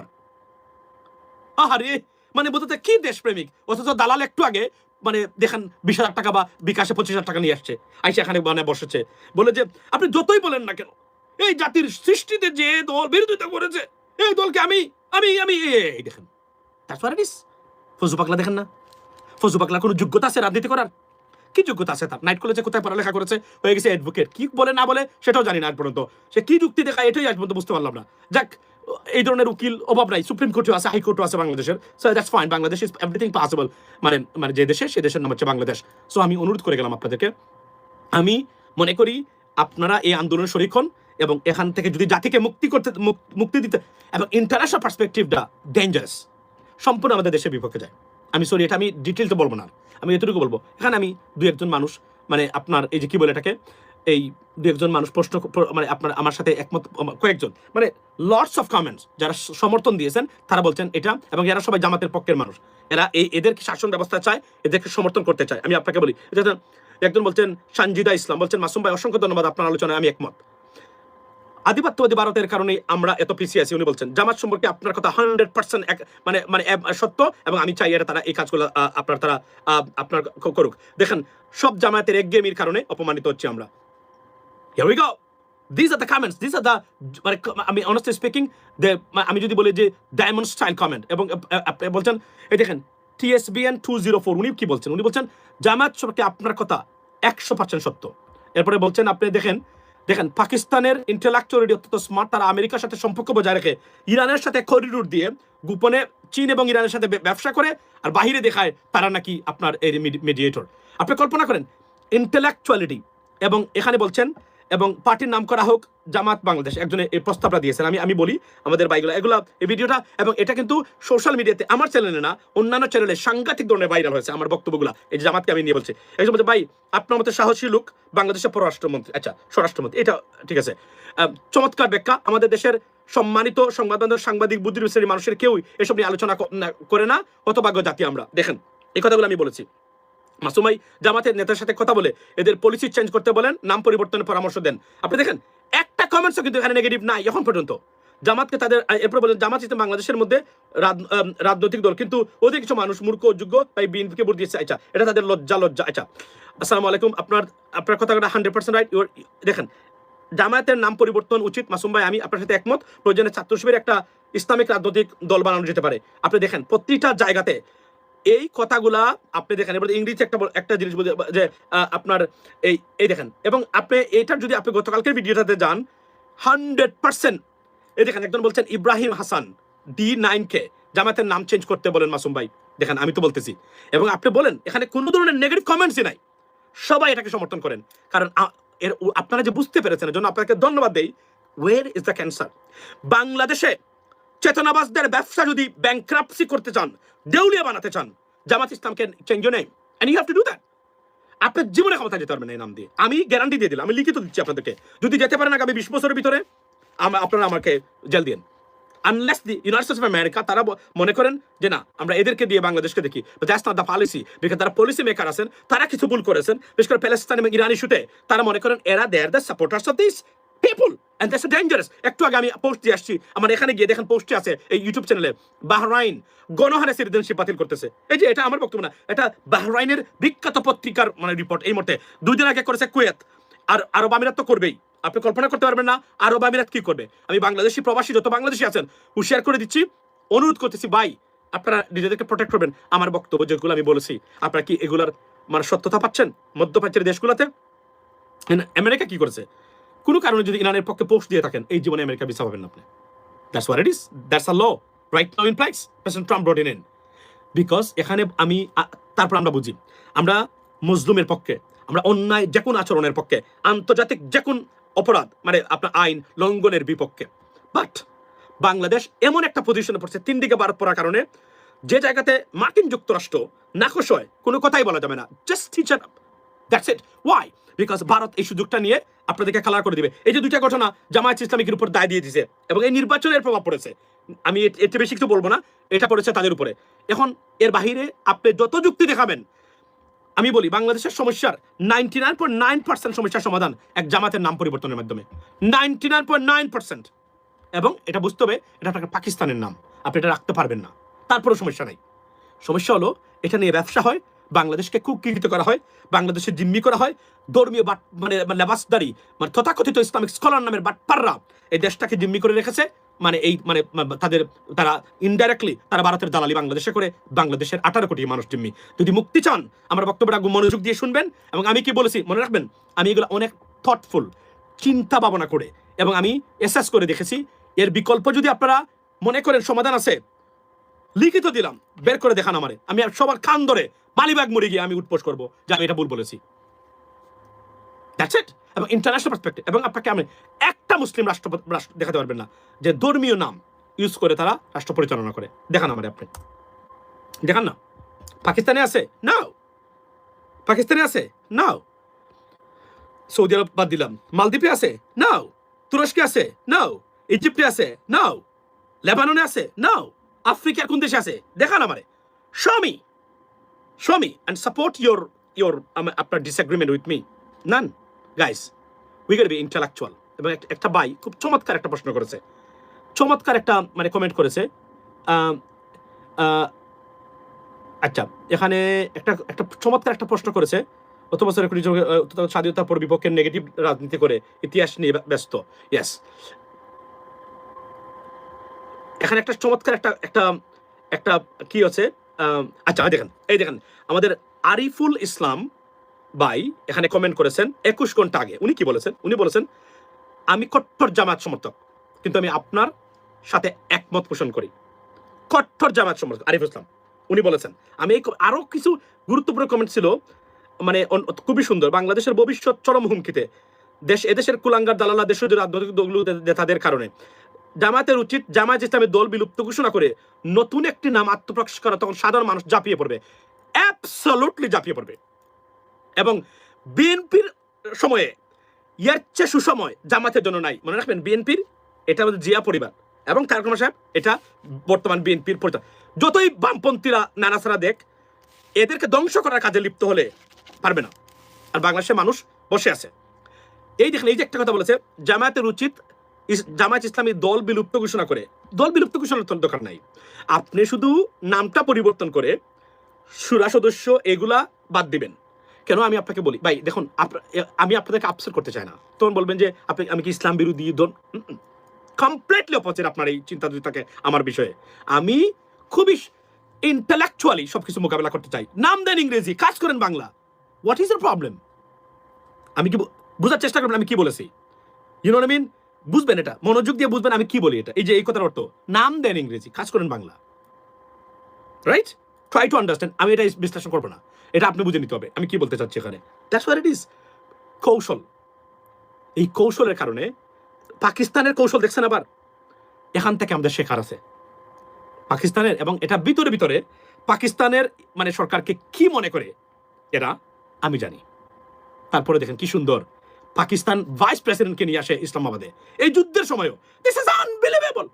[SPEAKER 1] আহারে মানে বোঝাতে কি দেশপ্রেমিক। অথচ দালাল একটু আগে মানে দেখেন 20,000 টাকা বা বিকাশে 25,000 টাকা নিয়ে আসছে, আইসা এখানে মানে বসেছে, বলে যে আপনি যতই বলেন না কেন এই জাতির সৃষ্টিতে যে দল বিরোধিতা করেছে এই দলকে আমি আমি আমি এই দেখেন, তারপরে ফজু পাগলা দেখেন না, ফজু পাগলা কোনো যোগ্যতা আছে রাজনীতি করার? কি যোগ্যতা আছে তার? নাইট কলেজে কোথায় পড়ালেখা করেছে, হয়ে গেছে অ্যাডভোকেট, কি বলে না বলে সেটাও জানি না আজ পর্যন্ত। সে কি যুক্তি দেখায় এটাই আজ পর্যন্ত বুঝতে পারলাম না। যাক, এই ধরনের উকিল অভাব নাই, সুপ্রিম কোর্টও আছে, হাইকোর্টও আছে বাংলাদেশের। So that's fine, Bangladesh is everything possible. মানে মানে যে দেশে, সে দেশের নাম হচ্ছে বাংলাদেশ। সো আমি অনুরোধ করে গেলাম আপনাদেরকে, আমি মনে করি আপনারা এই আন্দোলনের শরিক হন এবং এখান থেকে যদি জাতিকে মুক্তি দিতে, এবং ইন্টারন্যাশনাল পার্সপেক্টিভটা ডেঞ্জারাস, সম্পূর্ণ আমাদের দেশের বিপক্ষে যায়। আমি সরি, এটা আমি ডিটেলতে বলবো না, আমি এতটুকু বলবো। এখানে আমি দুই একজন মানুষ মানে আপনার এই যে কি বলে এটাকে, এই দুই একজন মানুষ প্রশ্ন মানে আপনার আমার সাথে একমত, কয়েকজন মানে লটস অফ কমেন্টস যারা সমর্থন দিয়েছেন তারা বলছেন এটা, এবং এরা সবাই জামাতের পক্ষের মানুষ, এরা এদেরকে শাসন ব্যবস্থা চায়, এদেরকে সমর্থন করতে চায়। আমি আপনাকে বলি, একজন বলছেন সানজিদা ইসলাম বলছেন, মাসুম ভাই অসংখ্য ধন্যবাদ, আপনার আলোচনায় আমি একমত। আধিপত্যবাদী ভারতের কারণে আমরা এত পিছিয়ে আছি। উনি বলছেন জামাত সম্পর্কে আপনার কথা 100% মানে মানে সত্য, এবং আমি চাই এটা তারা এই কাজগুলো তারা আপনার করুক। দেখেন, সব জামায়াতের একগেমির কারণে অপমানিত হচ্ছে আমরা। Here we go. These are the comments. These are the মানে আমি honestly speaking আমি যদি বলি যে ডায়মন্ড স্টাইল কমেন্ট। এবং আপনি বলছেন এই দেখেন TSBN 204 উনি কি বলছেন, উনি বলছেন জামাত সম্পর্কে আপনার কথা 100% সত্য। এরপরে বলছেন আপনি দেখেন পাকিস্তানের ইন্টেলেকচুয়ালিটি অত্যন্ত স্মার্ট, তারা আমেরিকার সাথে সম্পর্ক বজায় রেখে ইরানের সাথে করিডোর দিয়ে গোপনে চীন এবং ইরানের সাথে ব্যবসা করে, আর বাহিরে দেখায় তারা নাকি আপনার এই মিডিয়েটর। আপনি কল্পনা করেন ইন্টেলেকচুয়ালিটি। এবং এখানে বলছেন এবং পার্টির নাম করা হোক জামাত বাংলাদেশ, একজনে এই প্রস্তাবটা দিয়েছেন। আমি বলি আমাদের ভাইগুলো এগুলো এই ভিডিওটা, এবং এটা কিন্তু সোশ্যাল মিডিয়াতে আমার চ্যানেলে না অন্যান্য চ্যানেলে সাংঘাতিক ধরনের ভাইরাল হয়েছে আমার বক্তব্যগুলো, এই যে জামাতকে আমি নিয়ে বলছি। একজন বলছে ভাই আপনার মতো সাহসী লোক বাংলাদেশের পররাষ্ট্রমন্ত্রী, আচ্ছা স্বরাষ্ট্রমন্ত্রী, এটা ঠিক আছে, চমৎকার ব্যাখ্যা। আমাদের দেশের সম্মানিত সংবাদদাতা সাংবাদিক বুদ্ধিজীবী শ্রেণীর মানুষের কেউই এসব নিয়ে আলোচনা করে না, হতভাগ্য জাতি আমরা। দেখেন এই কথাগুলো আমি বলেছি। মাসুম ভাই জামাতের নেতার সাথে কথা বলে এদের পলিসি চেঞ্জ করতে বলেন, নাম পরিবর্তনের পরামর্শ দেন। আপনি দেখেন একটা কমেন্টসও কিন্তু এখানে নেগেটিভ নাই এখন পর্যন্ত। জামাতকে তাদের এরপর বলেন জামাত ইসলাম বাংলাদেশের মধ্যে রাজনৈতিক দল, কিন্তু ওদের কিছু মানুষ মূর্খ অযোগ্য তাই বিএনপিকে ভোট দিয়েছে। আচ্ছা, এটা তাদের লজ্জা। আচ্ছা, আসসালামু আলাইকুম, আপনার কথাটা 100% রাইট। দেখেন জামায়াতের নাম পরিবর্তন উচিত মাসুম ভাই, আমি আপনার সাথে একমত। প্রয়োজনে ছাত্র শিবিরের একটা ইসলামিক রাজনৈতিক দল বানানো যেতে পারে। আপনি দেখেন প্রতিটা জায়গাতে এই কথাগুলা আপনি দেখেন। এবার ইংরেজি একটা জিনিস বলতে যে আপনার এই দেখেন, এবং আপনি এইটার যদি আপনি গতকালকের ভিডিওটাতে যান 100% এই দেখেন একজন বলছেন ইব্রাহিম হাসান D9K জামাতের নাম চেঞ্জ করতে বলেন মাসুম ভাই। দেখেন আমি তো বলতেছি, এবং আপনি বলেন এখানে কোনো ধরনের নেগেটিভ কমেন্টসই নাই, সবাই এটাকে সমর্থন করেন। কারণ আপনারা যে বুঝতে পেরেছেন এর জন্য আপনাকে ধন্যবাদ দেই। ওয়ের ইজ দ্য ক্যান্সার? বাংলাদেশে চেতনাবাসদের ব্যবসা যদি ব্যাংক্রাপসি করতে চান, দেউলিয়া বানাতে চান, জামাত ইসলামকে চেঞ্জ নেই, and you have to do that. আপনার জীবনে ক্ষমতা যেতে পারবেন এই নাম দিয়ে, আমি গ্যারান্টি দিয়ে দিলাম, আমি লিখিত দিচ্ছি আপনাদেরকে। যদি যেতে পারেন আগামী 20 বছরের ভিতরে আপনারা আমাকে জেল দিন। Unless the United states of America তারা মনে করেন যে না আমরা এদেরকে দিয়ে বাংলাদেশকে দেখি, that's not the policy, because তারা পলিসি মেকার আছেন, তারা কিছু ভুল করেছেন, বিশেষ করে প্যালেস্তাইন এবং ইরান ইস্যুতে তারা মনে করেন এরা they are the supporters of this people, and that's dangerous. একটু আগে আমি পোস্ট দিয়ে আসছি, আমার এখানে গিয়ে দেখেন পোস্টে আছে এই ইউটিউব চ্যানেলে, বাহরাইন গণহারে সিটিজেনশিপ বাতিল করতেছে। এই যে এটা আমার বক্তব্য না, এটা বাহরাইনের বিখ্যাত পত্রিকার মানে রিপোর্ট। এই মুহূর্তে 2 দিন আগে করেছে কুয়েত, আর আরব আমিরাত তো করবেই। আপনি কল্পনা করতে পারবেন না আরব আমিরাত কি করবে। আমি বাংলাদেশি প্রবাসী যত বাংলাদেশি আছেন হুঁশিয়ার করে দিচ্ছি, অনুরোধ করতেছি ভাই আপনারা নিজেদেরকে প্রোটেক্ট করবেন। আমার বক্তব্য যেগুলো আমি বলেছি আপনারা কি এগুলার মানে সত্যতা পাচ্ছেন? মধ্যপ্রাচ্যের দেশগুলোতে আমেরিকা কি করেছে, কোনো কারণে যদি ইরানের পক্ষে পোস্ট দিয়ে থাকেন এই জীবনে আমেরিকা ভিসা পাবেন না আপনি। That's what it is, that's a law right now in place, president Trump brought in. Because এখানে আমি তারপর আমরা বুঝি আমরা মজলুমের পক্ষে, আমরা অন্যায় যে কোন আচরণের পক্ষে, আন্তর্জাতিক যে কোন অপরাধ মানে আপনার আইন লঙ্ঘনের বিপক্ষে। বাট বাংলাদেশ এমন একটা পজিশনে পড়ছে 3 দিকে ভারত পড়ার কারণে, যে জায়গাতে মার্কিন যুক্তরাষ্ট্র নাখোশ হয় কোনো কথাই বলা যাবে না, just teach it up, that's it. Why? Because Bharat এই সুযোগটা নিয়ে আপনাদেরকে কালার করে দিবে। এই যে 2টা ঘটনা জামায়াত ইসলামীর উপর দায় দিয়ে দিয়েছে, এবং এই নির্বাচনের প্রভাব পড়েছে। আমি এতে বেশি কিছু বলবো না, এটা পড়েছে তাদের উপরে। এখন এর বাহিরে আপনি যত যুক্তি দেখাবেন, আমি বলি বাংলাদেশের সমস্যার 99.9% সমস্যার সমাধান এক জামাতের নাম পরিবর্তনের মাধ্যমে, 99.9%। এবং এটা বুঝতে হবে এটা আপনার পাকিস্তানের নাম, আপনি এটা রাখতে পারবেন না, তারপরেও সমস্যা নাই। সমস্যা হলো এটা নিয়ে ব্যবসা হয়, বাংলাদেশকে কুকীর্তিত করা হয়, বাংলাদেশে জিম্মি করা হয়, ধর্মীয় মানে লেবাসদারি মানে তথাকথিত ইসলামিক স্কলার নামের বাটপাররা এই দেশটাকে জিম্মি করে রেখেছে। মানে এই মানে তারা ইনডাইরেক্টলি তারা ভারতের দালালি বাংলাদেশে করে বাংলাদেশের 18 কোটি মানুষ জিম্মি। যদি মুক্তি চান আমার বক্তব্যটা মনোযোগ দিয়ে শুনবেন, এবং আমি কি বলেছি মনে রাখবেন, আমি এগুলো অনেক থটফুল চিন্তা ভাবনা করে এবং আমি অ্যাসেস করে দেখেছি। এর বিকল্প যদি আপনারা মনে করেন সমাধান আছে, লিখিত দিলাম, বের করে দেখান আমারে, আমি সবার কান ধরে মালিবাগ মরে গিয়ে আমি উৎপোষ করবো যে আমি এটা ভুল বলেছি। That's it. এবং ইন্টারন্যাশনাল পার্সপেক্টিভ, এবং আপনাকে আমি একটা মুসলিম রাষ্ট্র দেখাতে পারবেন না যে ধর্মীয় নাম ইউজ করে তারা রাষ্ট্র পরিচালনা করে। দেখান আমারে, আপনি দেখান না। পাকিস্তানে আছে নাও, পাকিস্তানে আছে নাও, সৌদি আরব বাদ দিলাম, মালদ্বীপে আছে নাও, তুরস্কে আছে নাও, ইজিপ্টে আছে নাও, লেবাননে আছে নাও, আফ্রিকার কোন দেশে আছে দেখান আমারে। show me and support your আপনার disagreement with me. None. Guys, we gotta be intellectual. এবং একটা ভাই খুব চমৎকার একটা প্রশ্ন করেছে, চমৎকার একটা মানে কমেন্ট করেছে। আচ্ছা, এখানে একটা চমৎকার একটা প্রশ্ন করেছে, গত বছর স্বাধীনতার পর বিপক্ষের নেগেটিভ রাজনীতি করে ইতিহাস নিয়ে ব্যস্ত। ইয়েস, এখানে একটা চমৎকার একটা কি আছে। আচ্ছা এই দেখেন আমাদের আরিফুল ইসলাম ভাই এখানে কমেন্ট করেছেন 21 ঘন্টা আগে। উনি কি বলেছেন? উনি বলেছেন আমি কট্টর জামাত সমর্থক, কিন্তু আমি আপনার সাথে একমত পোষণ করি। কট্টর জামাত সমর্থক আরিফুল ইসলাম উনি বলেছেন। আমি আরো কিছু গুরুত্বপূর্ণ কমেন্ট ছিল, মানে খুবই সুন্দর। বাংলাদেশের ভবিষ্যৎ চরম হুমকিতে, এদেশের কুলাঙ্গার দালালা দেশের রাজনৈতিক দলগুলো তাদের কারণে জামাতের উচিত জামায়াত ইসলামের দল বিলুপ্ত ঘোষণা করে নতুন একটি নাম আত্মপ্রকাশ করা, তখন সাধারণ মানুষ ঝাঁপিয়ে পড়বে, অ্যাবসলিউটলি ঝাঁপিয়ে পড়বে। এবং বিএনপির সময়ে এর চেয়ে সুসময় জামাতের জন্য নাই। মনে রাখবেন বিএনপির এটা আমাদের জিয়া পরিবার এবং তারেক রহমান সাহেব, এটা বর্তমান বিএনপির পরিবার। যতই বামপন্থীরা নানাসারা দেখ, এদেরকে ধ্বংস করার কাজে লিপ্ত হলে পারবে না। আর বাংলাদেশের মানুষ বসে আছে। এই দেখেন, এই যে একটা কথা বলেছে জামায়াতের উচিত জামায়াত ইসলামী দল বিলুপ্ত ঘোষণা করে। দল বিলুপ্ত ঘোষণার দরকার নাই, আপনি শুধু নামটা পরিবর্তন করে সুরা সদস্য এগুলা বাদ দিবেন। কেন আমি আপনাকে বলি ভাই, দেখুন আমি আপনাদেরকে আপসেট করতে চাই না, তখন বলবেন যে আমি কি ইসলাম বিরোধী। কমপ্লিটলি অপোজিট আপনার এই চিন্তা যদি থাকে আমার বিষয়ে। আমি খুবই ইন্টেলেকচুয়ালি সবকিছু মোকাবেলা করতে চাই। নাম দেন ইংরেজি, কাজ করেন Bangla. What is the problem? আমি কি বোঝার চেষ্টা করবেন আমি কি বলেছি? You know what I mean? বুঝবেন, এটা মনোযোগ দিয়ে বুঝবেন আমি কি বলি। এটা এই যে এই কথার অর্থ, নাম দেন ইংরেজি, কাজ করেন Bangla. Right? Try to understand. আমি এটা বিশ্লেষণ করবো না, এটা আপনি বুঝে নিতে হবে আমি কি বলতে চাচ্ছি এখানে। That's what it is. কৌশল। এই কৌশলের কারণে পাকিস্তানের কৌশল দেখছেন, আবার এখান থেকে আমাদের শেখার আছে পাকিস্তানের। এবং এটা ভিতরে ভিতরে পাকিস্তানের মানে সরকারকে কি মনে করে এরা আমি জানি। তারপরে দেখেন কি সুন্দর পাকিস্তান ভাইস প্রেসিডেন্টকে নিয়ে আসে ইসলামাবাদে এই যুদ্ধের সময়ও। This is unbelievable,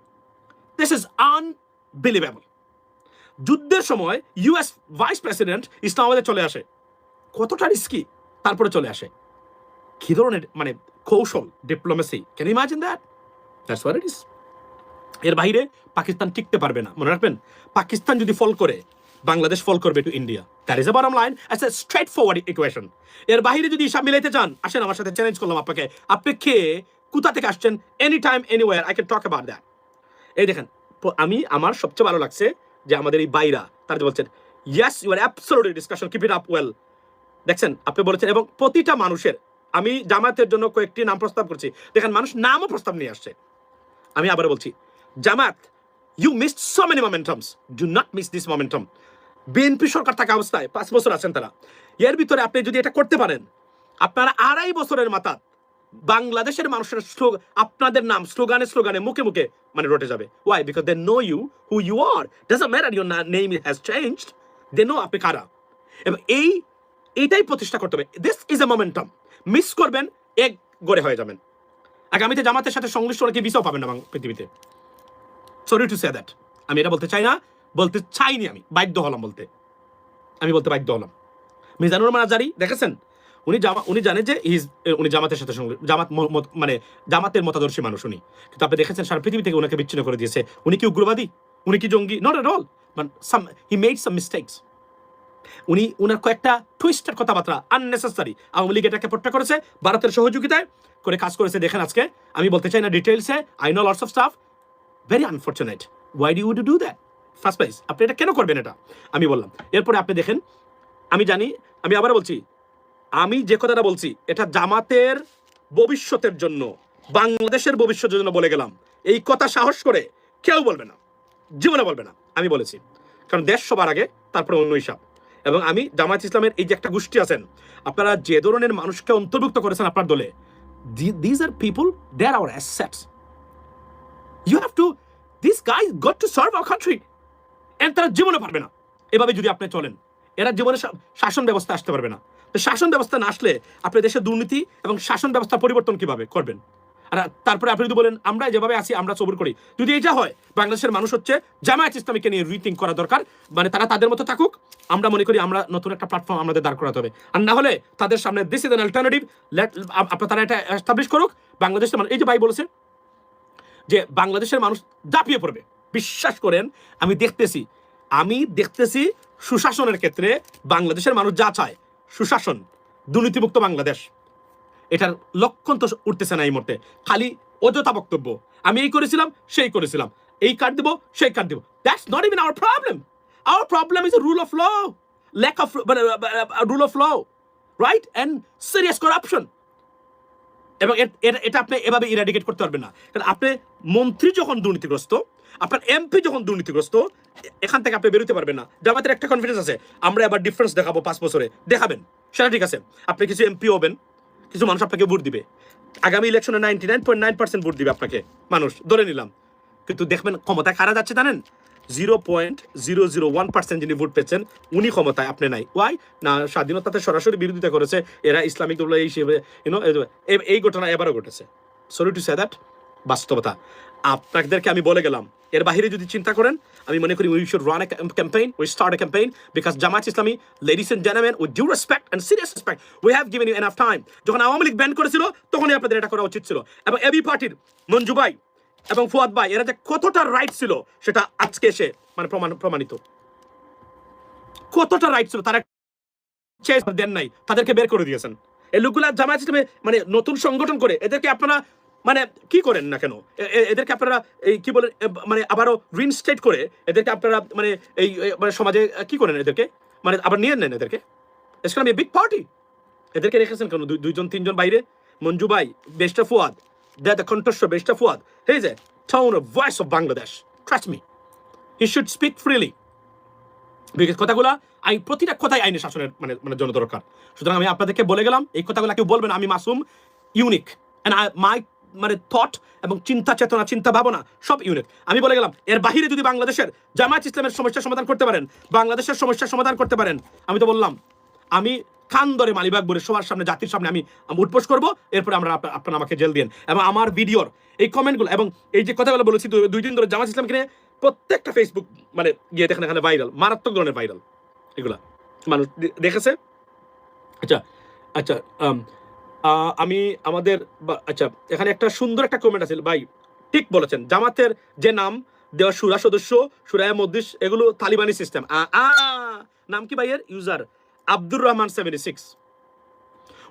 [SPEAKER 1] this is unbelievable. যুদ্ধের সময় ইউএস ভাইস প্রেসিডেন্ট ইসলামাবাদে চলে আসে, কতটা রিস্কি, তারপরে চলে আসে। কি ধরনের মানে কৌশল, diplomacy, can you imagine that? That's what it is. এর বাইরে পাকিস্তান টিকতে পারবে না, মনে রাখবেন। পাকিস্তান যদি ফল করে, বাংলাদেশ ফল করবে to India. That is a bottom line, it's a straight forward equation. এর বাইরে যদি হিসাব মিলাইতে চান, আসেন আমার সাথে, চ্যালেঞ্জ করলাম আপনাকে। আপনি কে, কোথা থেকে আসছেন, any time anywhere, I can talk about that. এই দেখেন, আমার সবচেয়ে ভালো লাগছে যে আমাদের এই বাইরা তারা বলছেন yes you are absolutely discussion, keep it up well. দেখছেন আপনি বলেছেন, এবং প্রতিটা মানুষের, আমি জামাতের জন্য কয়েকটি নাম প্রস্তাব করছি, দেখেন মানুষ নামও প্রস্তাব নিয়ে আসছে। আমি আবার বলছি, Jamaat, you missed so many momentums, do not miss this momentum. BNP সরকার থাকা অবস্থায় 5 বছর আছেন তারা, এর ভিতরে আপনি যদি এটা করতে পারেন, আপনারা 2.5 বছরের মাথা বাংলাদেশের মানুষের আপনাদের নাম স্লোগানে মুখে মুখে মানে রটে যাবে। Why? Because they know you who you are. Doesn't matter your name has changed, they know আপনি কারা। এবং এইটাই প্রতিষ্ঠা করতে হবে। This is a momentum. Miss করবেন, এক গড়ে হয়ে যাবেন। আগামীতে জামাতের সাথে সংশ্লিষ্ট অনেকে ভিসাও পাবেন না পৃথিবীতে। Sorry to say that. আমি এটা বলতে চাই না, বলতে চাইনি, আমি বাধ্য হলাম বলতে, আমি বলতে বাধ্য হলাম। মিজানুর রহমান আজারি দেখেছেন, উনি জানে যে উনি জামাতের সাথে মানে জামাতের মতাদর্শী মানুষ উনি, কিন্তু আপনি দেখেছেন সারা পৃথিবী থেকে ওনাকে বিচ্ছিন্ন করে দিয়েছে। উনি কি উগ্রবাদী? উনি কি জঙ্গি? Not at all, but he made some mistakes. উনি উনার কয়েকটা টুইস্টেড কথাবার্তা আননেসেসারি আওয়ামী লীগ এটাকে প্রত্যাখ্যান করেছে, ভারতের সহযোগিতায় করে কাজ করেছে। দেখেন আজকে আমি বলতে চাই না ডিটেইলসে, I know lots of stuff, very unfortunate. Why do you do that first place? আপনি এটা কেন করবেন? এটা আমি বললাম। এরপরে আপনি দেখেন, আমি জানি, আমি আবার বলছি, আমি যে কথাটা বলছি এটা জামাতের ভবিষ্যতের জন্য, বাংলাদেশের ভবিষ্যতের জন্য বলে গেলাম। এই কথা সাহস করে কেউ বলবে না, জীবনে বলবে না। আমি বলেছি, কারণ দেশ সবার আগে, তারপরে অন্য হিসাব। এবং আমি জামায়াত ইসলামের এই যে একটা গোষ্ঠী আছেন, আপনারা যে ধরনের মানুষকে অন্তর্ভুক্ত করেছেন আপনার দলে, this are people, they are our assets. You have to, this guys got to serve our country. And তারা জীবনে পারবে না এভাবে যদি আপনি চলেন। এরা জীবনে শাসন ব্যবস্থা আসতে পারবে না। তো শাসন ব্যবস্থা না আসলে আপনি দেশের দুর্নীতি এবং শাসন ব্যবস্থা পরিবর্তন কিভাবে করবেন? আর তারপরে আপনি যদি বলেন আমরা যেভাবে আছি আমরা সবুর করি, যদি এটা হয়, বাংলাদেশের মানুষ হচ্ছে জামায়াত ইসলামীকে নিয়ে রিথিং করা দরকার। মানে তারা তাদের মতো থাকুক, আমরা মনে করি আমরা নতুন একটা প্ল্যাটফর্ম আমাদের দাঁড় করাতে হবে। আর না হলে তাদের সামনে দিস ইজ অ্যান অল্টারনেটিভ, আপনার তারা এটা এস্টাবলিশ করুক। বাংলাদেশের মানুষ, এই যে ভাই বলেছে যে বাংলাদেশের মানুষ ঝাঁপিয়ে পড়বে, বিশ্বাস করেন আমি দেখতেছি সুশাসনের ক্ষেত্রে বাংলাদেশের মানুষ যা চায়, সুশাসন, দুর্নীতিমুক্ত বাংলাদেশ, এটার লক্ষণ তো উঠতেছে না এই মুহূর্তে। খালি অযথা বক্তব্য, আমি এই করেছিলাম, সেই করেছিলাম, এই কার্ড দিব, সেই কার্ড দিব। That's not even our problem. Our problem is rule of law, lack of rule of law, right, and serious corruption. এবং এটা আপনি এভাবে ইরাডিকেট করতে পারবেন না। কারণ আপনি মন্ত্রী যখন দুর্নীতিগ্রস্ত, আপনার এমপি যখন দুর্নীতিগ্রস্ত, এখান থেকে আপনি বেরোতে পারবেন না। জামাতের একটা কনফিডেন্স আছে, আমরা এবার ডিফারেন্স দেখাবো 5 বছরে, দেখাবেন, সেটা ঠিক আছে। আপনি কিছু এমপি হবেন, কিছু মানুষ আপনাকে ভোট দিবে, আগামী ইলেকশনে 99.9% ভোট দিবে আপনাকে মানুষ, ধরে নিলাম। কিন্তু দেখবেন ক্ষমতায় কারা যাচ্ছে জানেন? 0.001% যিনি ভোট পেয়েছেন উনি ক্ষমতায়, আপনি নাই। ওয়াই না? স্বাধীনতাতে সরাসরি বিরোধিতা করেছে এরা, ইসলামিক দল এই হিসেবে, এই ঘটনা এবারও ঘটেছে। সরি টু সে দ্যাট, বাস্তবতা। আপনাদেরকে আমি বলে গেলাম, এর বাহিরে যদি চিন্তা করেন, আমি মনে করি we should run a campaign, we start a campaign, because Jamaat Islami, ladies and gentleman, with due respect and serious respect, we have given you enough time. যখন আওয়ামী লীগ ব্যান করেছিল তখনই আপনাদের এটা করা উচিত ছিল। এবং এবি পার্টির মঞ্জু ভাই এবং ফুয়াদ ভাই, এরা যে কতটা রাইট ছিল সেটা আজকে এসে মানে প্রমাণিত। কতটা রাইট ছিল, তারা দেন নাই, তাদেরকে বের করে দিয়েছেন। এই লোকগুলা জামায়াত ইসলামে মানে নতুন সংগঠন করে এদেরকে আপনারা মানে কি করেন না কেন? এদেরকে আপনারা এই কি বলেন, মানে আবারও রিনস্টেট করে এদেরকে আপনারা মানে এই মানে সমাজে কি করেন? এদেরকে মানে আবার নিয়ে নেন এদেরকে। এসকাল আমি বিগ পার্টি, এদেরকে রেখেছেন কেন? দুইজন তিনজন বাইরে, মঞ্জু ভাই, বেস্টা ফুয়াদ, দ্য কণ্ঠস্বর বেস্টা Fuad, he is a tone of voice of Bangladesh, trust me, he should speak freely. Because কথাগুলা প্রতিটা কথাই আইনি শাসনের মানে জন্য দরকার। সুতরাং আমি আপনাদেরকে বলে গেলাম, এই কথাগুলো কেউ বলবেন আমি মাসুম, ইউনিক, এন্ড মাই মানে থট এবং চিন্তা চেতনা, চিন্তা ভাবনা সব ইউনিক। আমি বলে গেলাম, এর বাহিরে যদি বাংলাদেশের জামায়াত ইসলামের সমস্যার সমাধান করতে পারেন, বাংলাদেশের সমস্যার সমাধান করতে পারেন, আমি তো বললাম আমি কান ধরে মালিবাগ বলে সবার সামনে, জাতির সামনে আমি উঠবোস করবো। এরপরে আপনারা আমাকে জেল দিন। এবং আমার ভিডিওর এই কমেন্টগুলো এবং এই যে কথাগুলো বলেছি 2 দিন ধরে জামায়াত ইসলামকে নিয়ে, প্রত্যেকটা ফেসবুক মানে গিয়ে দেখেন, এখানে ভাইরাল, মারাত্মক ধরনের ভাইরাল, এগুলা মানুষ দেখেছে। আচ্ছা আচ্ছা, আমি আমাদের আচ্ছা, এখানে একটা সুন্দর একটা কমেন্ট আছে ভাই, ঠিক বলেছেন, জামাতের যে নাম দেওয়া সুরা সদস্য, সুরায় মদ্দিস, এগুলো তালিবানি সিস্টেম। নাম কি ভাইয়ের? ইউজার আব্দুর রহমান 76।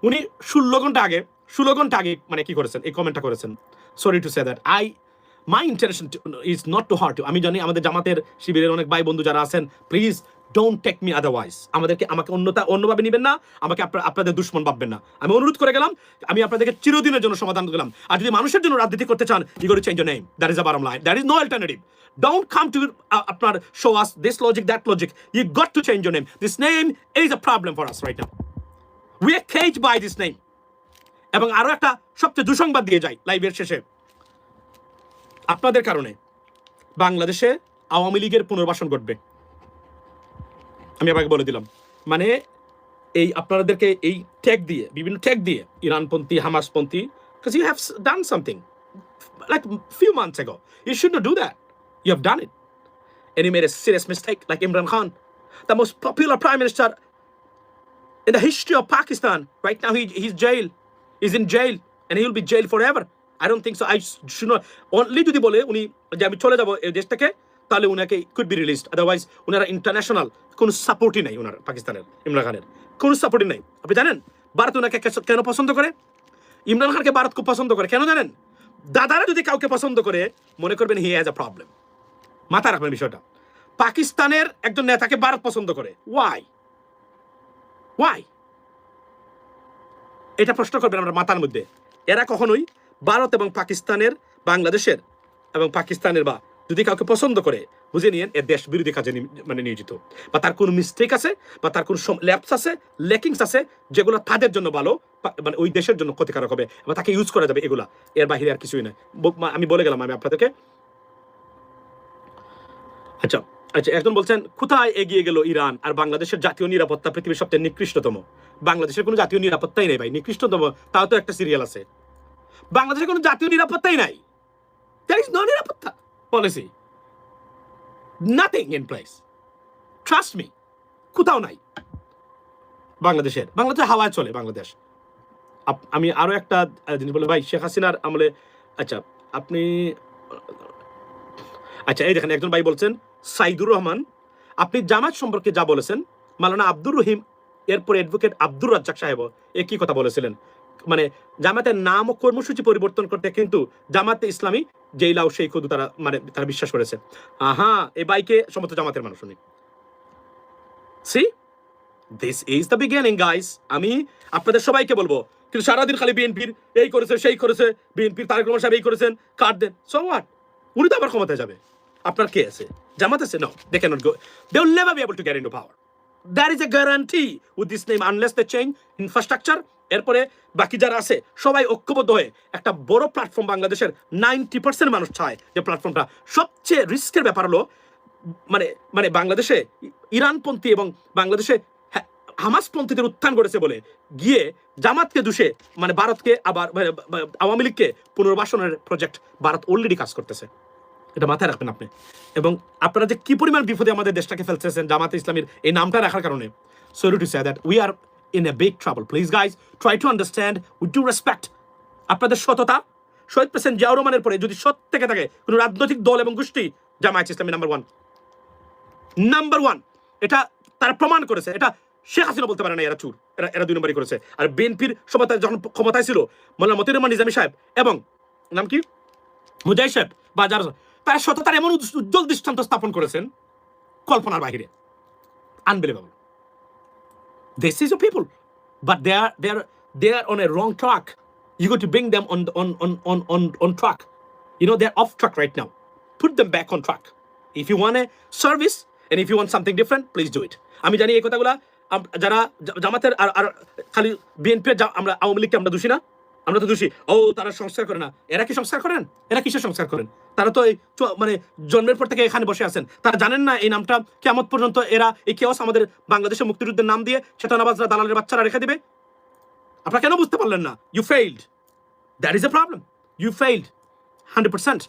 [SPEAKER 1] উনি 16 ঘন্টা আগে মানে কি করেছেন, এই কমেন্টটা করেছেন। Sorry to say that, my intention is not to hurt you. আমি জানি আমাদের জামাতের শিবিরের অনেক ভাই বন্ধু যারা আছেন, please don't take me otherwise. আমাকে অন্যভাবে নেবেন না, আমাকে আপনাদের দুশ্মন ভাববেন না। আমি অনুরোধ করে গেলাম, আমি আপনাদেরকে চিরদিনের জন্য সমাধান দিলাম। আর যদি মানুষের জন্য রাজনীতি করতে চান, you got to change your name, that is the bottom line, that is no alternative. Don't come to আপনার show us this logic, that logic. You got to change your name. This name is a problem for us right now. We are caged by this name. এবং আরো একটা সবচেয়ে দুঃসংবাদ দিয়ে যাই লাইভের শেষে, আপনাদের কারণে বাংলাদেশে আওয়ামী লীগের পুনর্বাসন ঘটবে। আমি আপনাকে বলে দিলাম, মানে এই আপনাদেরকে এই ট্যাগ দিয়ে, বিভিন্ন ট্যাগ দিয়ে, ইরানপন্থী, হামাসপন্থী, because you have done something like few months ago. You shouldn't do that. You have done it. And you made a serious mistake, like Imran Khan, the most popular prime minister in the history of Pakistan. Right now, he's in jail, and he will be jailed forever. I don't think so. I should not. Only যদি বলে উনি যে আমি চলে যাব এই দেশ থেকে, তাহলে উনাকে could be released. Otherwise, উনারা ইন্টারন্যাশনাল কোনো সাপোর্টই নাই উনার পাকিস্তানের ইমরান খানের কোনো সাপোর্টই নাই। আপনি জানেন ভারত উনাকে কেন পছন্দ করে? ইমরান খানকে ভারত খুব পছন্দ করে। কেন জানেন? দাদারা যদি কাউকে পছন্দ করে, মনে করবেন হি হ্যাজ আ প্রবলেম। মাথায় রাখবেন বিষয়টা। পাকিস্তানের একজন নেতাকে ভারত পছন্দ করে। ওয়াই? এটা প্রশ্ন করবেন আমরা মাথার মধ্যে। এরা কখনোই ভারত এবং পাকিস্তানের, বাংলাদেশের এবং পাকিস্তানের বা যদি কাউকে পছন্দ করে, বুঝে নিয়েন এর দেশ বিরোধী কাজে মানে নিয়োজিত, বা তার কোনো মিস্টেক আছে, বা তার কোনো ল্যাপস আছে, লেকিংস আছে, যেগুলো তাদের জন্য ভালো, মানে ওই দেশের জন্য ক্ষতিকারক হবে, বা তাকে ইউজ করা যাবে, এগুলা। এর বাহিরে আর কিছুই নয়। আমি বলে গেলাম আমি আপনাদেরকে। আচ্ছা, একজন বলছেন কোথায় এগিয়ে গেল ইরান আর বাংলাদেশের জাতীয় নিরাপত্তা পৃথিবীর সবচেয়ে নিকৃষ্টতম। বাংলাদেশের কোনো জাতীয় নিরাপত্তাই নেই ভাই। নিকৃষ্টতম তাও তো একটা সিরিয়াল আছে। বাংলাদেশের কোনো জাতীয় নিরাপত্তাই নাই। There is no নিরাপত্তা policy, nothing in place, trust me, কোথাও নাই বাংলাদেশ হাওয়ায় চলে বাংলাদেশ। আমি আরো একটা জিনিস বলে ভাই, শেখ হাসিনার আমলে, আচ্ছা আপনি, আচ্ছা এই দেখেন একজন ভাই বলছেন সাইদুর রহমান, আপনি জামাত সম্পর্কে যা বলেছেন, মাওলানা আব্দুর রহিম এরপরে অ্যাডভোকেট আব্দুর রাজ্জাক সাহেব একই কথা বলেছিলেন, মানে জামাতের নাম ও কর্মসূচি পরিবর্তন করতে কিন্তু জামাতে ইসলামী জেইলাও সেই খুদু তারা মানে তারা বিশ্বাস করেছে। এই বাইকে সমস্ত জামাতের মানুষ উনি। C this is the beginning guys. আমি আপনাদের সবাইকে বলবো, কিন্তু সারাদিন খালি বিএনপির এই করেছে সেই করেছে, বিএনপির তারেক রহমান সাহেব এই করেছেন, কার্ড দেন, সো হোয়াট? উনি তো আবার ক্ষমতায় যাবে, আপনার কে আছে? জামাত আছে? No, they can't go, they will never be able to get into power. That is a guarantee with this name, unless they change infrastructure. এরপরে বাকি যারা আছে সবাই ঐক্যবদ্ধ হয়ে একটা বড় প্ল্যাটফর্ম, বাংলাদেশের 90% মানুষ চায় যে প্ল্যাটফর্মটা, সবচেয়ে রিস্কের ব্যাপার হলো মানে বাংলাদেশে ইরানপন্থী এবং বাংলাদেশে হামাসপন্থীদের উত্থান করেছে বলে গিয়ে জামাতকে দুষে মানে ভারতকে আবার আওয়ামী লীগকে পুনর্বাসনের প্রজেক্ট ভারত অলরেডি কাজ করতেছে। এটা মাথায় রাখবেন আপনি। এবং আপনারা যে কি পরিমাণ বিপদে আমাদের দেশটাকে ফেলতেছেন জামাতে ইসলামীর এই নামটা রাখার কারণে, sorry to say that we are in a big trouble. Please guys, try to understand with due respect. আপনাদের সততা, শহীদ প্রেসিডেন্ট জিয়াউর রহমানের পরে যদি সৎ থেকে থাকে কোনো রাজনৈতিক দল এবং গোষ্ঠী, জামায়াত ইসলামী নাম্বার ওয়ান। এটা তারা প্রমাণ করেছে। এটা শেখ হাসিনা বলতে পারে না এরা চুর, এরা 2 নম্বরই করেছে। আর বিএনপির সময় যখন ক্ষমতায় ছিল মোল্লা মতিউর রহমান নিজামী সাহেব এবং নাম কি মুজাহিদ সাহেব বা যারা, তারা সততার এমন উজ্জ্বল দৃষ্টান্ত স্থাপন করেছেন কল্পনার বাহিরে, unbelievable. This is your people, but they are on a wrong track. You got to bring them on track. You know they're off track right now. Put them back on track. If you want a service and if you want something different, please do it. আমি জানি এই কথাগুলা যারা জামাতের আর খালি বিএনপি, আমরা আওয়ামী লীগকে আমরা দোষী না, আমরা তো দোষী। তারা সংস্কার করে না। এরা কি সংস্কার করেন? এরা কিসের সংস্কার করেন? তারা তো এই মানে জন্মের পর থেকে এখানে বসে আছেন। তারা জানেন না এই নামটা কিয়ামত পর্যন্ত এরা এই কেওয়াস আমাদের বাংলাদেশের মুক্তিযুদ্ধের নাম দিয়ে চেতনাবাজরা, দালালের বাচ্চারা রেখে দিবে। আপনারা কেন বুঝতে পারলেন না? You failed, that is a problem. You failed 100%।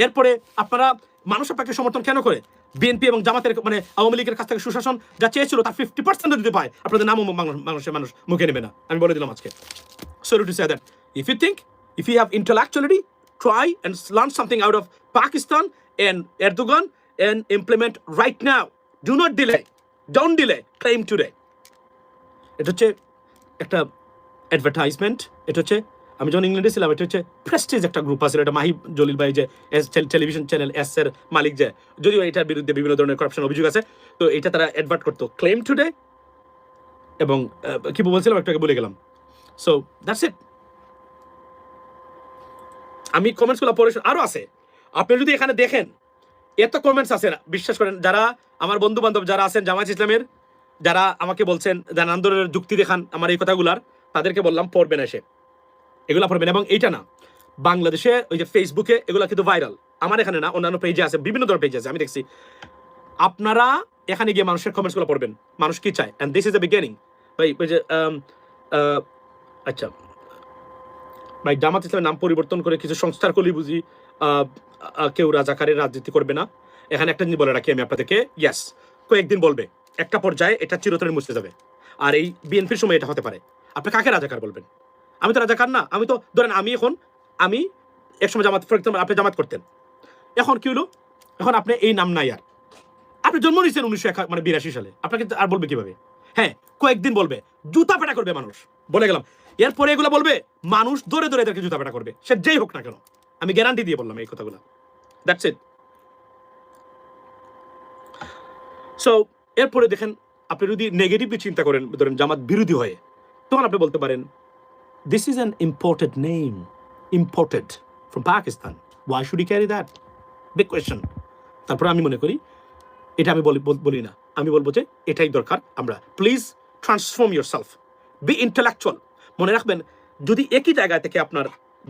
[SPEAKER 1] এরপরে আপনারা মানুষ আপনাকে সমর্থন কেন করে? বিএনপি এবং জামাতের মানে আওয়ামী লীগের কাছ থেকে সুশাসন যা চেয়েছিল তার 50% দিতে পায়, আপনাদের নামও মানুষ মুখে নেবে না। আমি বলে দিলাম আজকে। Sorry to say that. If you have intellectuality, try and learn something out of Pakistan and Erdogan and implement right now. Do not delay. Don't delay. Claim today. এটা হচ্ছে একটা অ্যাডভার্টাইজমেন্ট। এটা হচ্ছে, আমি যখন ইংল্যান্ডে ছিলাম, এটা হচ্ছে প্রেস্টিজ একটা গ্রুপ আছে, এটা মাহিব জলিল ভাই যে টেলিভিশন চ্যানেল এস এর মালিক, যে যদিও এটার বিরুদ্ধে বিভিন্ন ধরনের করাপশন অভিযোগ আছে, তো এটা তারা অ্যাডভার্ট করতো ক্লেম টুডে এবং কি বলছিলাম একটু আগে বলে গেলাম। So that's it. আমি কমেন্টসগুলো পড়ে আরো আছে, আপনি যদি এখানে দেখেন এত কমেন্টস আছে না, বিশ্বাস করেন। যারা আমার বন্ধু বান্ধব যারা আছেন জামায়াত ইসলামের, যারা আমাকে বলছেন যারা আন্দোলনের যুক্তি দেখান আমার এই কথাগুলার, তাদেরকে বললাম পড়বেন, এসে এগুলা পড়বেন। এবং এইটা না, বাংলাদেশে ওই যে ফেসবুকে এগুলা কিন্তু ভাইরাল, আমার এখানে না, অন্যান্য পেজে আছে, বিভিন্ন ধরনের পেজে আছে, আমি দেখছি। আপনারা এখানে গিয়ে মানুষের কমেন্টসগুলো পড়বেন, মানুষ কি চায়, and this is the beginning. ভাই ওই যে আচ্ছা ভাই, জামাত ইসলামের নাম পরিবর্তন করে কিছু সংস্কার করলে বুঝি কেউ রাজাকারের রাজনীতি করবে না। এখানে একটা জিনিস বলে রাখি আমি আপনাদেরকে, ইয়েস, কয়েকদিন বলবে, একটা পর্যায়ে এটা চিরতরে মুছতে যাবে। আর এই বিএনপির সময় এটা হতে পারে। আপনি কাকে রাজাকার বলবেন? আমি তো রাজাকার না। আমি তো ধরেন আমি একসময় জামাত, ফর এক্সাম্পল আপনি জামাত করতেন, এখন কি হলো, এখন আপনি এই নাম নাই আর, আপনি জন্ম নিয়েছেন 1982 সালে, আপনাকে আর বলবে কিভাবে? হ্যাঁ, কয়েকদিন বলবে, জুতা পেটা করবে মানুষ, বলে গেলাম। এরপরে এগুলো বলবে, মানুষ ধরে ধরে এদেরকে জুতা পেটা করবে, সে যেই হোক না কেন। আমি গ্যারান্টি দিয়ে বললাম এই কথাগুলো। That's it. সো এরপরে দেখেন, আপনি যদি নেগেটিভলি চিন্তা করেন, ধরেন জামাত বিরোধী হয়ে, তখন আপনি বলতে পারেন, this is an imported name, imported from Pakistan, why should E carry that? Big question. তারপরে আমি মনে করি, এটা আমি বলি না, আমি বলবো যে এটাই দরকার। আমরা please transform yourself, be intellectual. মনে রাখবেন, যদি একই জায়গা থেকে আপনার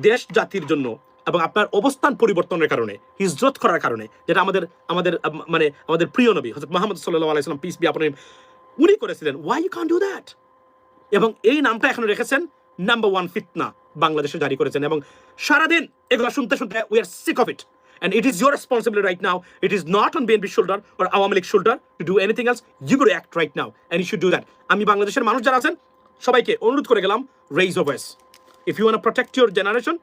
[SPEAKER 1] দেশ জাতির জন্য এবং আপনার অবস্থান পরিবর্তনের কারণে, হিজরত করার কারণে, যেটা আমাদের প্রিয় নবী হযরত মুহাম্মদ সাল্লাল্লাহু আলাইহি ওয়াসাল্লাম, পিস বি আপন হিম, উনি করেছিলেন, why you can do that? এবং এই নামটা এখন রেখেছেন নাম্বার 1 ফিতনা বাংলাদেশে জারি করেছেন, এবং সারাদিন এগুলো শুনতে শুনতে we are sick of it. And it is your responsibility right now. It is not on BNP shoulder or Awami League shoulder to do anything else. You got to act right now, and you should do that. আমি বাংলাদেশের মানুষ যারা আছেন সবাইকে অনুরোধ করে গেলাম, raise your voice. If you want to protect your generation,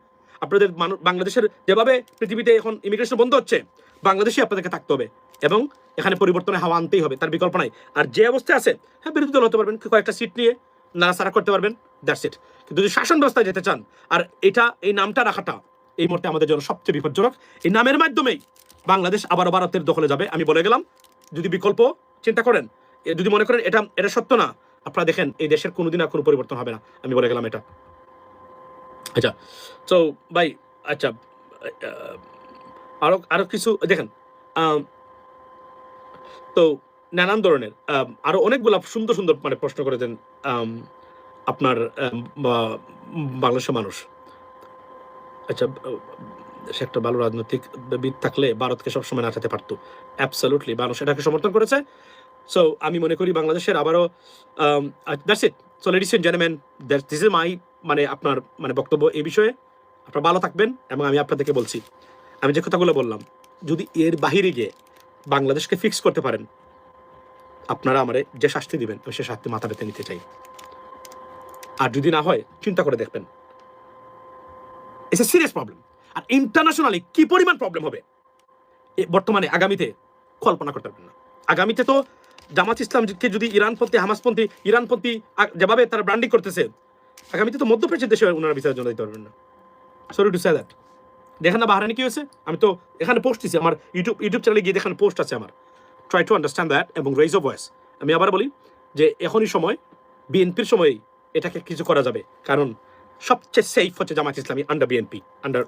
[SPEAKER 1] আপনাদের বাংলাদেশের যেভাবে পৃথিবীতে এখন ইমিগ্রেশন বন্ধ হচ্ছে, বাংলাদেশে আপনাদেরকে থাকতে হবে এবং এখানে পরিবর্তনের হাওয়া আনতেই হবে, তার বিকল্প নাই। আর যে অবস্থায় আছে, হ্যাঁ বিরোধী দল হতে পারবেন, কয়েকটা সিট নিয়ে নাড়াচাড়া করতে পারবেন, দ্যাটস ইট। কিন্তু যদি শাসন ব্যবস্থায় যেতে চান, আর এই নামটা রাখাটা এই মুহূর্তে আমাদের জন্য সবচেয়ে বিপজ্জনক। এই নামের মাধ্যমেই বাংলাদেশ আবারও ভারতের দখলে যাবে, আমি বলে গেলাম। যদি বিকল্প চিন্তা করেন, যদি মনে করেন এটা সত্য না, আপনারা দেখেন এই দেশের কোনোদিন আর কোনো পরিবর্তন হবে না, আমি বলে গেলাম এটা। আচ্ছা, তো ভাই, আচ্ছা, আরো কিছু দেখেন, তো নানান ধরনের আরো অনেকগুলো সুন্দর সুন্দর মানে প্রশ্ন করেছেন আপনার বাংলাদেশের মানুষ। আচ্ছা, সে একটা ভালো রাজনৈতিক বিদ থাকলে ভারতকে সবসময় নাচাতে পারতো। অ্যাবসলিউটলি, মানুষ এটাকে সমর্থন করেছে। সো আমি মনে করি বাংলাদেশের আবারও that's it. So ladies and gentleman, this is my আপনার বক্তব্য এই বিষয়ে। আপনারা ভালো থাকবেন, এবং আমি আপনাদেরকে বলছি, আমি যে কথাগুলো বললাম, যদি এর বাহিরে গিয়ে বাংলাদেশকে ফিক্স করতে পারেন, আপনারা আমারে যে শাস্তি দিবেন সে শাস্তি মাথা পেতে নিতে চাই। আর যদি না হয়, চিন্তা করে দেখবেন, ইটস এ সিরিয়াস প্রবলেম। আর ইন্টারন্যাশনালি কি পরিমাণ প্রবলেম হবে বর্তমানে, আগামীতে কল্পনা করতে পারবেন না। আগামীতে তো জামাত ইসলামকে যদি ইরানপন্থী যেভাবে তারা ব্র্যান্ডিং করতেছে, আগামীতে তো মধ্যপ্রাচ্যের দেশে ওনারা বিচারের জন্য দিতে পারবেন না। Sorry to say that. দেখেন না বাহারানি কি হয়েছে, আমি তো এখানে পোস্ট দিচ্ছি, আমার ইউটিউব চ্যানেলে গিয়ে দেখেন পোস্ট আছে আমার। ট্রাই টু আন্ডারস্ট্যান্ড দ্যাট এবং রেইজ অফ ভয়েস। আমি আবার বলি যে এখনই সময়, বিএনপির সময় এটাকে কিছু করা যাবে, কারণ সবচেয়ে সেফ হচ্ছে Jamaat Islami under BNP, under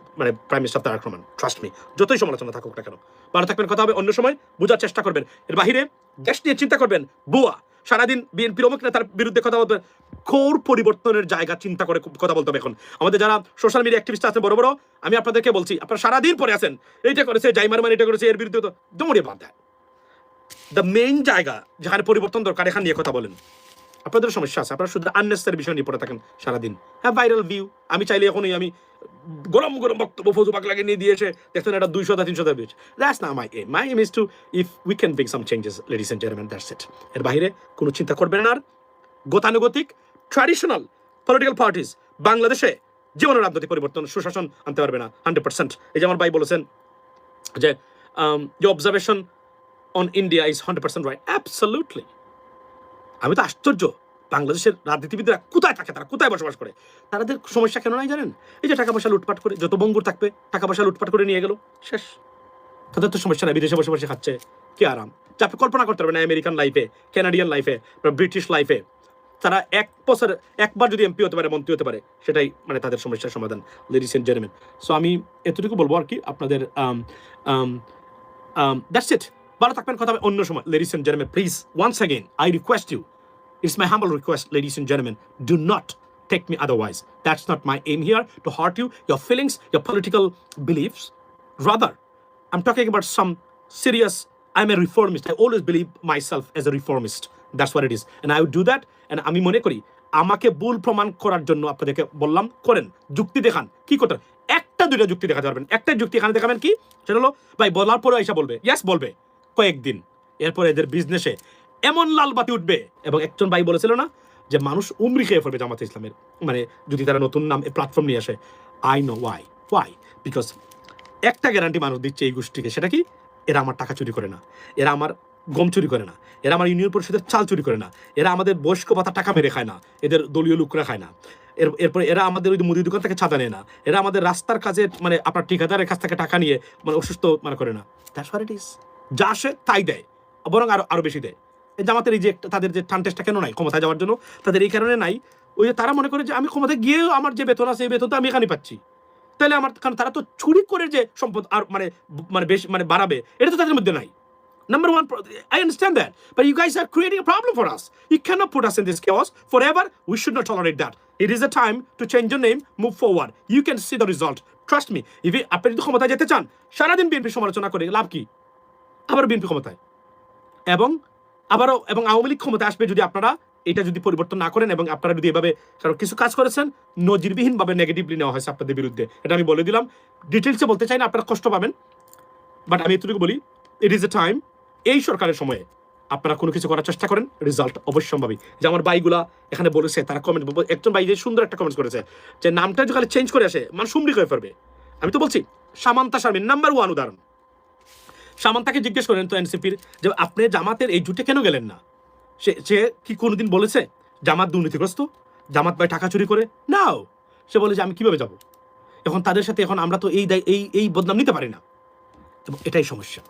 [SPEAKER 1] prime minister Tarique Rahman. Trust me, যতই সমালোচনা থাকুক না কেন। ভালো থাকবেন, কথা হবে অন্য সময়, বোঝার চেষ্টা করবেন। এর বাহিরে দেশ নিয়ে চিন্তা করবেন, বুয়া সারাদিন বিএনপির অমুক নেতার বিরুদ্ধে কথা বলবেন। ঘোর পরিবর্তনের জায়গা চিন্তা করে কথা বলতে হবে এখন। আমাদের যারা সোশ্যাল মিডিয়া অ্যাক্টিভিস্ট আছে বড় বড়, আমি আপনাদেরকে বলছি, আপনারা সারাদিন পরে আছেন, এইটা করেছে জাইমারমান, এটা করেছে, এর বিরুদ্ধে তো দমড়ে বাদ দেয়। দ্য মেইন জায়গা যেখানে পরিবর্তন দরকার, এখান নিয়ে কথা বলেন। আপনাদের সমস্যা আছে, আপনারা শুধু আননেসেসারি বিষয় নিয়ে পড়ে থাকেন সারাদিন। হ্যাঁ, ভাইরাল ভিউ, আমি চাইলে এখনই আমি গরম গরম বক্তব্য ফজু পাক লাগিয়ে নিয়ে দিয়েছে, দেখতেন এটা 200-300 ভিউজ। দ্যাটস না my aim. My aim is to, if we can bring some changes, ladies and gentleman, that's it. এর বাইরে কোনো চিন্তা করবেন না। আর গতানুগতিক ট্র্যাডিশনাল পলিটিক্যাল পার্টিস বাংলাদেশে জীবনের রাজনৈতিক পরিবর্তন, সুশাসন আনতে পারবে না 100%। এই যে আমার ভাই বলেছেন যে observation on India is 100% right. Absolutely. আমি তো আশ্চর্য, বাংলাদেশের রাজনীতিবিদরা কোথায় থাকে, তারা কোথায় বসবাস করে, তাদের সমস্যা কেন নাই জানেন? এই যে টাকা পয়সা লুটপাট করে, যত বঙ্গুর থাকবে টাকা পয়সা লুটপাট করে নিয়ে গেল, শেষ। তাদের তো সমস্যা নাই, বিদেশে বসে বসে খাচ্ছে, কি আরাম। যা আপনি কল্পনা করতে পারবেন না, আমেরিকান লাইফে, কানাডিয়ান লাইফে, ব্রিটিশ লাইফে, তারা একবার যদি এমপি হতে পারে, মন্ত্রী হতে পারে, সেটাই তাদের সমস্যার সমাধান, লেডিস এন্ড জেন্টলম্যান। সো আমি এতটুকু বলবো আর কি আপনাদের। That's it. ভালো থাকবেন, কথা হবে অন্য সময়, ladies and gentleman. Please, once again I request you, it's my humble request, ladies and gentlemen, do not take me otherwise. That's not my aim here, to hurt you, your feelings, your political beliefs. Rather, I'm talking about some serious, I'm a reformist. I always believe myself as a reformist. That's what it is. And I would do that. And আমি মনে করি, আমাকে ভুল প্রমাণ করার জন্য আপনাদেরকে বললাম, করেন, যুক্তি দেখান। কি করতে হবে? একটা দুইটা যুক্তি দেখাতে পারবেন। একটা যুক্তি এখানে দেখাবেন কি, সেটা হলো, ভাই বলার পরে আইসা বলবে, ইয়েস বলবে কয়েকদিন, এরপরে এদের বিজনেসে এমন লাল বাতি উঠবে। এবং একজন ভাই বলেছিল না যে মানুষ উমরি খেয়ে ফেলবে জামাতে ইসলামের, মানে যদি তারা নতুন নাম প্ল্যাটফর্ম নিয়ে আসে। আই নো ওয়াই বিকজ একটা গ্যারান্টি মানুষ দিচ্ছে এই গোষ্ঠীকে, সেটা কি, এরা আমার টাকা চুরি করে না, এরা আমার গম চুরি করে না, এরা আমার ইউনিয়ন পরিষদের চাল চুরি করে না, এরা আমাদের বয়স্ক ভাতা টাকা মেরে খায় না, এদের দলীয় লোকরা খায় না, এরপরে এরা আমাদের ওই মুদি দোকান থেকে ছাদা নেয় না, এরা আমাদের রাস্তার কাজে মানে আপনার ঠিকাদারের কাছ থেকে টাকা নিয়ে মানে অসুস্থ মানে করে না। That's what it is. যা আসে তাই দেয়, বরং আরো বেশি দেয়। এই জামাতের এই যে তাদের যে টানটেস্টটা কেন নাই ক্ষমতায় যাওয়ার জন্য, তাদের এই কারণে নাই, ওই যে তারা মনে করে যে আমি ক্ষমতায় গিয়েও আমার যে বেতন আছে এই বেতন তো আমি এখানে পাচ্ছি, তাহলে আমার, কারণ তারা তো চুরি করে যে সম্পদ আর মানে মানে বেশি মানে বাড়াবে এটা তো তাদের মধ্যে নাই। Number one, I understand that, but you guys are creating a problem for us. You cannot put us in this chaos forever. We should not tolerate that. It is a time to change your name, move forward. You can see the result. Trust me. If আপনি যদি ক্ষমতায় যেতে চান, সারাদিন বিএনপি সমালোচনা করে লাভ কি? আবার বিএনপি ক্ষমতায়, এবং আওয়ামী লীগ ক্ষমতায় আসবে যদি আপনারা এটা যদি পরিবর্তন না করেন, এবং আপনারা যদি এভাবে, কারণ কিছু কাজ করেছেন নজিরবিহীনভাবে নেগেটিভলি নেওয়া হয়েছে আপনাদের বিরুদ্ধে, এটা আমি বলে দিলাম। ডিটেলসে বলতে চাই না, আপনারা কষ্ট পাবেন, বাট আমি এতটুকু বলি, ইট ইজ এ টাইম। এই সরকারের সময়ে আপনারা কোনো কিছু করার চেষ্টা করেন, রেজাল্ট অবশ্যম্ভাবী। যে আমার ভাইগুলা এখানে বলেছে, তারা কমেন্ট, একজন ভাই যে সুন্দর একটা কমেন্ট করেছে যে নামটা যদি খালি চেঞ্জ করে আসে মানে সুমরি হয়ে ফেলবে। আমি তো বলছি সামান্তা শারমিন নাম্বার 1 উদাহরণ। সামান্তাকে জিজ্ঞেস করেন তো এনসিপির যে আপনি জামাতের এই জুটে কেন গেলেন না, সে কি কোনোদিন বলেছে জামাত দুর্নীতিগ্রস্ত, জামাত ভাই টাকা চুরি করে? নাও, সে বলে যে আমি কিভাবে যাব। এখন তাদের সাথে এখন আমরা তো এই বদনাম নিতে পারি না, এবং এটাই সমস্যা।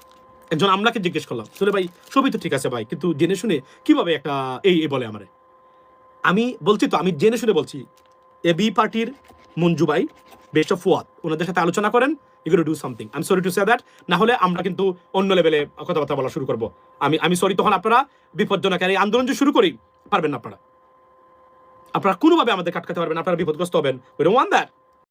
[SPEAKER 1] একজন আমলাকে জিজ্ঞেস করলাম, চলে ভাই সবই তো ঠিক আছে ভাই, কিন্তু জেনে শুনে কিভাবে একটা এই বলে আমারে। আমি বলছি তো, আমি জেনে শুনে বলছি, এবি পার্টির মঞ্জু ভাই, বেস্ট অফ ফুয়াদ, ওনাদের সাথে আলোচনা করেন, ইউ গোটা do something. I am sorry to say that, না হলে আমরা কিন্তু অন্য লেভেলে কথাবার্তা বলা শুরু করবো। আমি সরি, তখন আপনারা বিপজ্জনক এই আন্দোলন যে শুরু করি পারবেন না, আপনারা কোনোভাবে আমাদের কাটকাতে পারবেন, আপনারা বিপদগ্রস্ত হবেন। We don't want that.